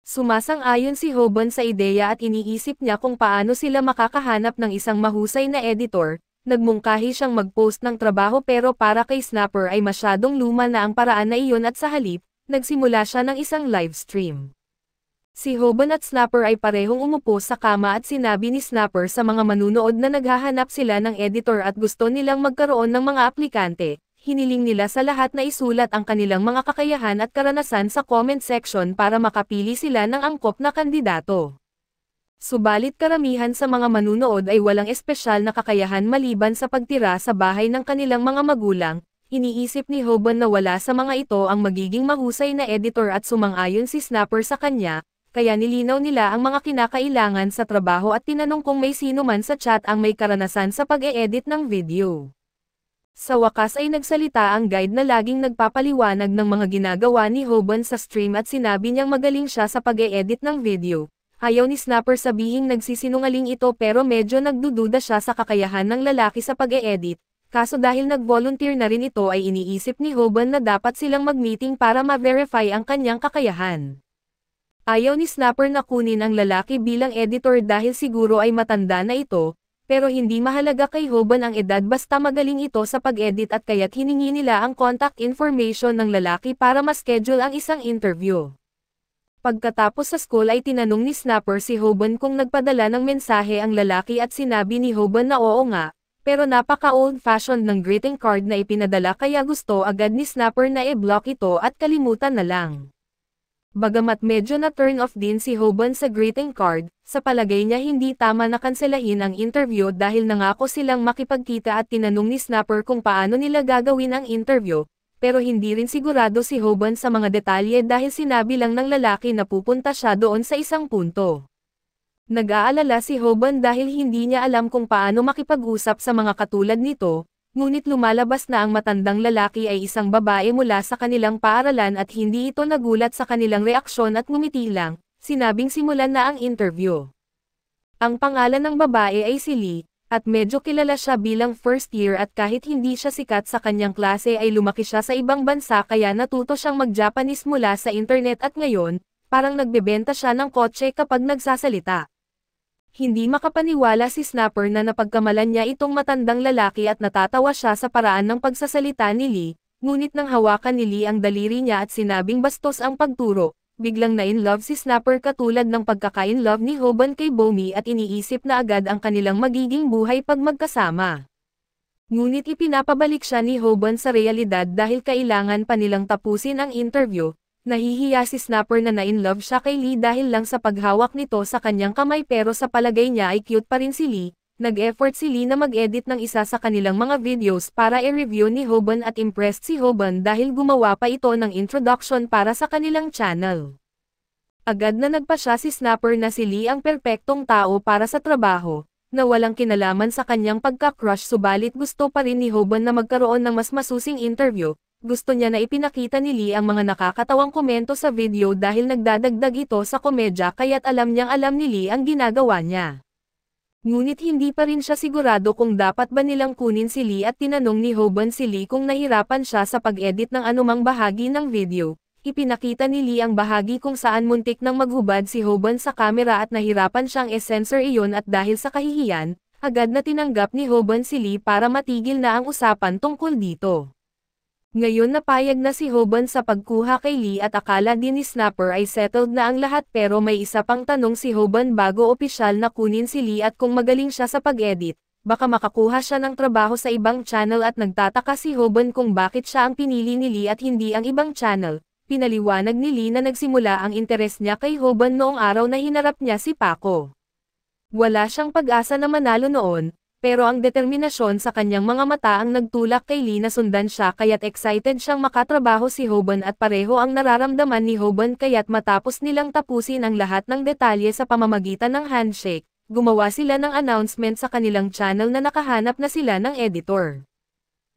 Sumasang-ayon si Hoban sa ideya at iniisip niya kung paano sila makakahanap ng isang mahusay na editor. Nagmungkahi siyang mag-post ng trabaho pero para kay Snapper ay masyadong luma na ang paraan na iyon at sa halip, nagsimula siya ng isang live stream. Si Hoban at Snapper ay parehong umupo sa kama at sinabi ni Snapper sa mga manunood na naghahanap sila ng editor at gusto nilang magkaroon ng mga aplikante. Hiniling nila sa lahat na isulat ang kanilang mga kakayahan at karanasan sa comment section para makapili sila ng angkop na kandidato. Subalit karamihan sa mga manunood ay walang espesyal na kakayahan maliban sa pagtira sa bahay ng kanilang mga magulang. Iniisip ni Hoban na wala sa mga ito ang magiging mahusay na editor at sumang-ayon si Snapper sa kanya. Kaya nilinaw nila ang mga kinakailangan sa trabaho at tinanong kung may sino man sa chat ang may karanasan sa pag-e-edit ng video. Sa wakas ay nagsalita ang guide na laging nagpapaliwanag ng mga ginagawa ni Hoban sa stream at sinabi niyang magaling siya sa pag-e-edit ng video. Ayaw ni Snapper sabihing nagsisinungaling ito pero medyo nagdududa siya sa kakayahan ng lalaki sa pag-e-edit. Kaso dahil nag-volunteer na rin ito ay iniisip ni Hoban na dapat silang mag-meeting para ma-verify ang kanyang kakayahan. Ayaw ni Snapper na kunin ang lalaki bilang editor dahil siguro ay matanda na ito, pero hindi mahalaga kay Hoban ang edad basta magaling ito sa pag-edit at kaya't hiningi nila ang contact information ng lalaki para ma-schedule ang isang interview. Pagkatapos sa school ay tinanong ni Snapper si Hoban kung nagpadala ng mensahe ang lalaki at sinabi ni Hoban na oo nga, pero napaka-old-fashioned ng greeting card na ipinadala kaya gusto agad ni Snapper na i-block ito at kalimutan na lang. Bagamat medyo na turn off din si Hoban sa greeting card, sa palagay niya hindi tama na kanselahin ang interview dahil nangako silang makipagkita at tinanong ni Snapper kung paano nila gagawin ang interview, pero hindi rin sigurado si Hoban sa mga detalye dahil sinabi lang ng lalaki na pupunta siya doon sa isang punto. Nag-aalala si Hoban dahil hindi niya alam kung paano makipag-usap sa mga katulad nito. Ngunit lumalabas na ang matandang lalaki ay isang babae mula sa kanilang paaralan at hindi ito nagulat sa kanilang reaksyon at ngumiti lang, sinabing simulan na ang interview. Ang pangalan ng babae ay si Lee, at medyo kilala siya bilang first year at kahit hindi siya sikat sa kanyang klase ay lumaki siya sa ibang bansa kaya natuto siyang mag-Japanese mula sa internet at ngayon, parang nagbebenta siya ng kotse kapag nagsasalita. Hindi makapaniwala si Snapper na napagkamalan niya itong matandang lalaki at natatawa siya sa paraan ng pagsasalita ni Lee, ngunit nang hawakan ni Lee ang daliri niya at sinabing bastos ang pagturo, biglang na-in-love si Snapper katulad ng pagkaka-in-love ni Hoban kay Bomi at iniisip na agad ang kanilang magiging buhay pag magkasama. Ngunit ipinapabalik siya ni Hoban sa realidad dahil kailangan pa nilang tapusin ang interview. Nahihiya si Snapper na na-in-love siya kay Lee dahil lang sa paghawak nito sa kanyang kamay pero sa palagay niya ay cute pa rin si Lee. Nag-effort si Lee na mag-edit ng isa sa kanilang mga videos para i-review ni Hoban at impressed si Hoban dahil gumawa pa ito ng introduction para sa kanilang channel. Agad na nagpa siya si Snapper na si Lee ang perpektong tao para sa trabaho, na walang kinalaman sa kanyang pagka-crush subalit gusto pa rin ni Hoban na magkaroon ng mas masusing interview. Gusto niya na ipinakita ni Lee ang mga nakakatawang komento sa video dahil nagdadagdag ito sa komedya kaya't alam niyang alam ni Lee ang ginagawa niya. Ngunit hindi pa rin siya sigurado kung dapat ba nilang kunin si Lee at tinanong ni Hoban si Lee kung nahirapan siya sa pag-edit ng anumang bahagi ng video. Ipinakita ni Lee ang bahagi kung saan muntik nang maghubad si Hoban sa kamera at nahirapan siyang e-censor iyon at dahil sa kahihiyan, agad na tinanggap ni Hoban si Lee para matigil na ang usapan tungkol dito. Ngayon napayag na si Hoban sa pagkuha kay Lee at akala din ni Snapper ay settled na ang lahat pero may isa pang tanong si Hoban bago opisyal na kunin si Lee at kung magaling siya sa pag-edit, baka makakuha siya ng trabaho sa ibang channel at nagtataka si Hoban kung bakit siya ang pinili ni Lee at hindi ang ibang channel. Pinaliwanag ni Lee na nagsimula ang interes niya kay Hoban noong araw na hinarap niya si Paco. Wala siyang pag-asa na manalo noon, pero ang determinasyon sa kanyang mga mata ang nagtulak kay Lee na sundan siya kaya't excited siyang makatrabaho si Hoban at pareho ang nararamdaman ni Hoban kaya't matapos nilang tapusin ang lahat ng detalye sa pamamagitan ng handshake, gumawa sila ng announcement sa kanilang channel na nakahanap na sila ng editor.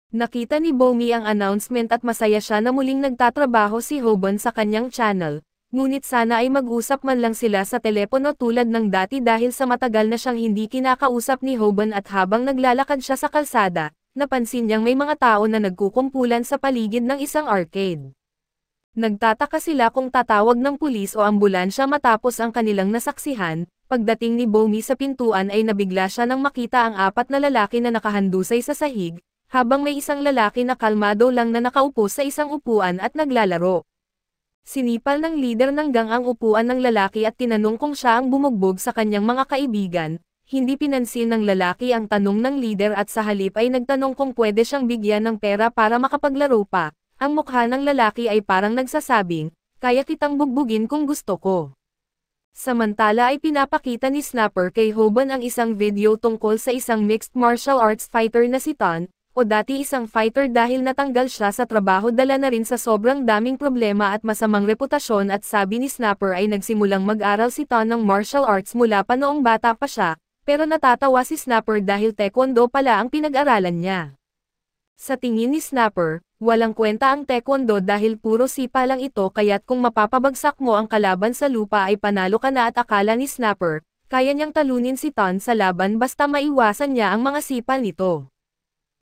Nakita ni Bomi ang announcement at masaya siya na muling nagtatrabaho si Hoban sa kanyang channel. Ngunit sana ay mag-usap man lang sila sa telepono tulad ng dati dahil sa matagal na siyang hindi kinakausap ni Hoban at habang naglalakad siya sa kalsada, napansin niyang may mga tao na nagkukumpulan sa paligid ng isang arcade. Nagtataka sila kung tatawag ng pulis o ambulansya matapos ang kanilang nasaksihan. Pagdating ni Bomi sa pintuan ay nabigla siya nang makita ang apat na lalaki na nakahandusay sa sahig, habang may isang lalaki na kalmado lang na nakaupo sa isang upuan at naglalaro. Sinipal ng leader ng gang ang upuan ng lalaki at tinanong kung siya ang bumugbog sa kanyang mga kaibigan. Hindi pinansin ng lalaki ang tanong ng leader at sa halip ay nagtanong kung pwede siyang bigyan ng pera para makapaglaro pa. Ang mukha ng lalaki ay parang nagsasabing, kaya kitang bugbugin kung gusto ko. Samantala ay pinapakita ni Snapper kay Hoban ang isang video tungkol sa isang mixed martial arts fighter na si Ton, o dati isang fighter dahil natanggal siya sa trabaho dala na rin sa sobrang daming problema at masamang reputasyon at sabi ni Snapper ay nagsimulang mag-aral si Ton ng martial arts mula pa noong bata pa siya, pero natatawa si Snapper dahil taekwondo pala ang pinag-aralan niya. Sa tingin ni Snapper, walang kwenta ang taekwondo dahil puro sipa lang ito kaya't kung mapapabagsak mo ang kalaban sa lupa ay panalo ka na at akala ni Snapper, kaya niyang talunin si Ton sa laban basta maiwasan niya ang mga sipa nito.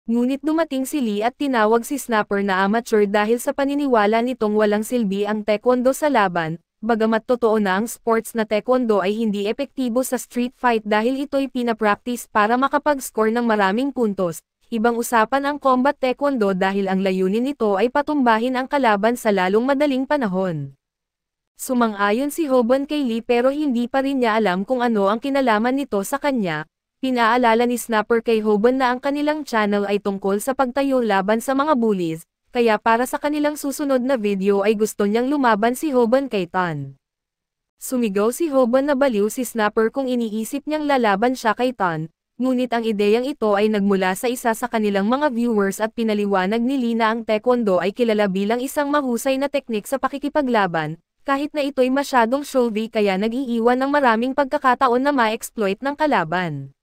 Ngunit dumating si Lee at tinawag si Snapper na amateur dahil sa paniniwala nitong walang silbi ang taekwondo sa laban, bagamat totoo na ang sports na taekwondo ay hindi epektibo sa street fight dahil ito'y pinapractice para makapag-score ng maraming puntos. Ibang usapan ang combat taekwondo dahil ang layunin nito ay patumbahin ang kalaban sa lalong madaling panahon. Sumang-ayon si Hoban kay Lee pero hindi pa rin niya alam kung ano ang kinalaman nito sa kanya. Pinaalala ni Snapper kay Hoban na ang kanilang channel ay tungkol sa pagtayo laban sa mga bullies, kaya para sa kanilang susunod na video ay gusto niyang lumaban si Hoban kay Ton. Sumigaw si Hoban na baliw si Snapper kung iniisip niyang lalaban siya kay Ton, ngunit ang ideyang ito ay nagmula sa isa sa kanilang mga viewers at pinaliwanag ni Lee na ang taekwondo ay kilala bilang isang mahusay na teknik sa pakikipaglaban, kahit na ito'y masyadong showy kaya nag-iiwan ng maraming pagkakataon na ma-exploit ng kalaban.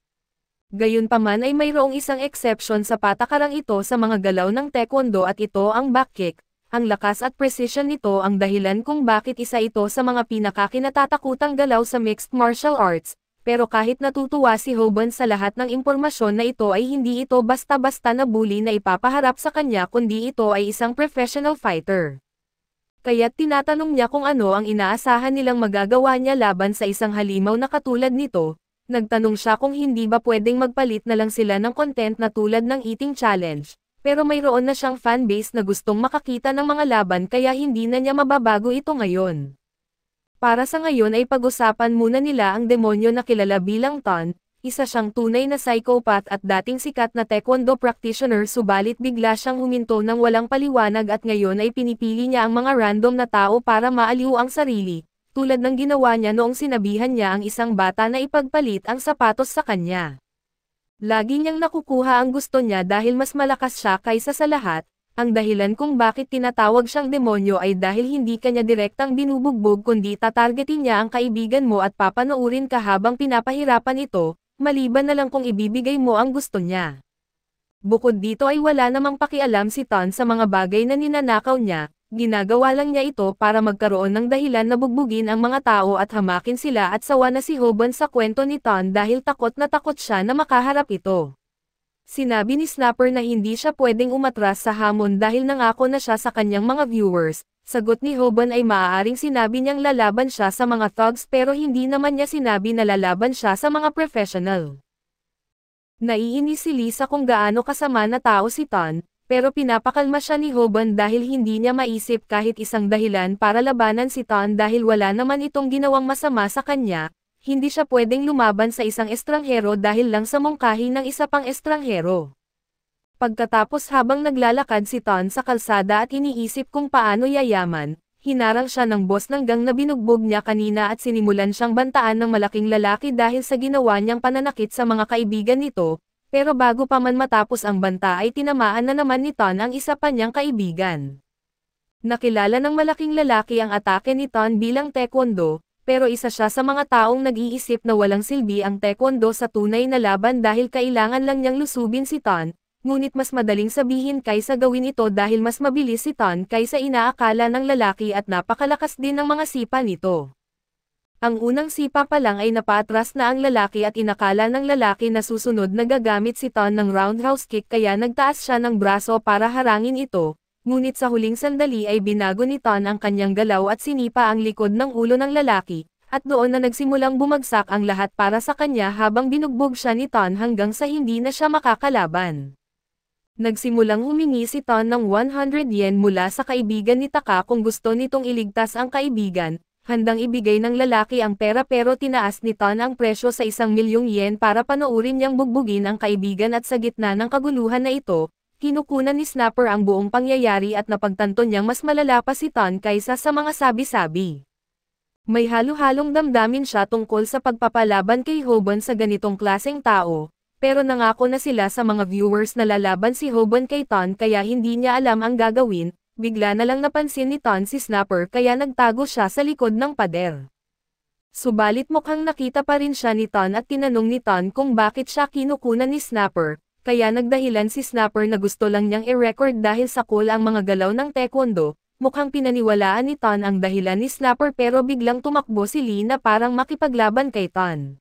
Gayunpaman ay mayroong isang exception sa patakarang ito sa mga galaw ng taekwondo at ito ang back kick. Ang lakas at precision nito ang dahilan kung bakit isa ito sa mga pinakakinatatakutang galaw sa mixed martial arts, pero kahit natutuwa si Hoban sa lahat ng impormasyon na ito ay hindi ito basta-basta na bully na ipapaharap sa kanya kundi ito ay isang professional fighter. Kaya't tinatanong niya kung ano ang inaasahan nilang magagawa niya laban sa isang halimaw na katulad nito. Nagtanong siya kung hindi ba pwedeng magpalit na lang sila ng content na tulad ng eating challenge, pero mayroon na siyang fanbase na gustong makakita ng mga laban kaya hindi na niya mababago ito ngayon. Para sa ngayon ay pag-usapan muna nila ang demonyo na kilala bilang Ton, isa siyang tunay na psychopath at dating sikat na taekwondo practitioner subalit bigla siyang huminto ng walang paliwanag at ngayon ay pinipili niya ang mga random na tao para maaliw ang sarili. Tulad ng ginawa niya noong sinabihan niya ang isang bata na ipagpalit ang sapatos sa kanya. Lagi niyang nakukuha ang gusto niya dahil mas malakas siya kaysa sa lahat. Ang dahilan kung bakit tinatawag siyang demonyo ay dahil hindi kanya direktang binubugbog kundi tatargetin niya ang kaibigan mo at papanoorin ka habang pinapahirapan ito, maliban na lang kung ibibigay mo ang gusto niya. Bukod dito ay wala namang pakialam si Ton sa mga bagay na ninanakaw niya. Ginagawa lang niya ito para magkaroon ng dahilan na bugbugin ang mga tao at hamakin sila at sawa na si Hoban sa kwento ni Ton dahil takot na takot siya na makaharap ito. Sinabi ni Snapper na hindi siya pwedeng umatras sa hamon dahil nangako na siya sa kanyang mga viewers. Sagot ni Hoban ay maaaring sinabi niyang lalaban siya sa mga thugs pero hindi naman niya sinabi na lalaban siya sa mga professional. Naiinis si Lisa kung gaano kasama na tao si Ton, pero pinapakalma siya ni Hoban dahil hindi niya maisip kahit isang dahilan para labanan si Ton dahil wala naman itong ginawang masama sa kanya, hindi siya pwedeng lumaban sa isang estranghero dahil lang sa mungkahi ng isa pang estranghero. Pagkatapos habang naglalakad si Ton sa kalsada at iniisip kung paano yayaman, hinarang siya ng boss ng gang na binugbog niya kanina at sinimulan siyang bantaan ng malaking lalaki dahil sa ginawa niyang pananakit sa mga kaibigan nito, pero bago pa man matapos ang banta ay tinamaan na naman ni Ton ang isa pa niyang kaibigan. Nakilala ng malaking lalaki ang atake ni Ton bilang taekwondo, pero isa siya sa mga taong nag-iisip na walang silbi ang taekwondo sa tunay na laban dahil kailangan lang niyang lusubin si Ton. Ngunit mas madaling sabihin kaysa gawin ito dahil mas mabilis si Ton kaysa inaakala ng lalaki at napakalakas din ng mga sipa nito. Ang unang sipa pa lang ay napaatras na ang lalaki at inakala ng lalaki na susunod na gagamit si Ton ng roundhouse kick kaya nagtaas siya ng braso para harangin ito, ngunit sa huling sandali ay binago ni Ton ang kanyang galaw at sinipa ang likod ng ulo ng lalaki, at doon na nagsimulang bumagsak ang lahat para sa kanya habang binugbog siya ni Ton hanggang sa hindi na siya makakalaban. Nagsimulang humingi si Ton ng 100 yen mula sa kaibigan ni Taka kung gusto nitong iligtas ang kaibigan, handang ibigay ng lalaki ang pera pero tinaas ni Ton ang presyo sa 1,000,000 yen para panoorin niyang bugbugin ang kaibigan at sa gitna ng kaguluhan na ito, kinukunan ni Snapper ang buong pangyayari at napagtanto niyang mas malala pa si Ton kaysa sa mga sabi-sabi. May halo-halong damdamin siya tungkol sa pagpapalaban kay Hoban sa ganitong klaseng tao. Pero nangako na sila sa mga viewers na lalaban si Hoban kay Ton kaya hindi niya alam ang gagawin, bigla na lang napansin ni Ton si Snapper kaya nagtago siya sa likod ng pader. Subalit mukhang nakita pa rin siya ni Ton at tinanong ni Ton kung bakit siya kinukunan ni Snapper, kaya nagdahilan si Snapper na gusto lang niyang i-record dahil sa cool ang mga galaw ng taekwondo, mukhang pinaniwalaan ni Ton ang dahilan ni Snapper pero biglang tumakbo si Lee na parang makipaglaban kay Ton.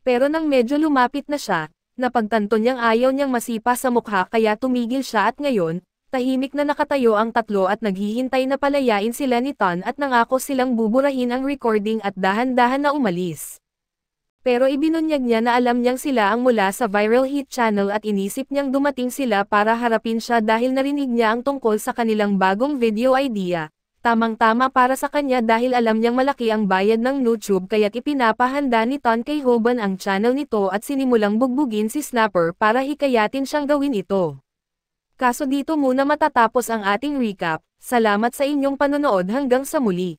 Pero nang medyo lumapit na siya, napagtanto niyang ayaw niyang masipa sa mukha kaya tumigil siya at ngayon, tahimik na nakatayo ang tatlo at naghihintay na palayain sila ni Ton at nangako silang buburahin ang recording at dahan-dahan na umalis. Pero ibinunyag niya na alam niyang sila ang mula sa viral hit channel at inisip niyang dumating sila para harapin siya dahil narinig niya ang tungkol sa kanilang bagong video idea. Tamang-tama para sa kanya dahil alam niyang malaki ang bayad ng YouTube kaya't ipinapahanda ni Ton kay Hoban ang channel nito at sinimulang bugbugin si Snapper para hikayatin siyang gawin ito. Kaso dito muna matatapos ang ating recap, salamat sa inyong panonood hanggang sa muli.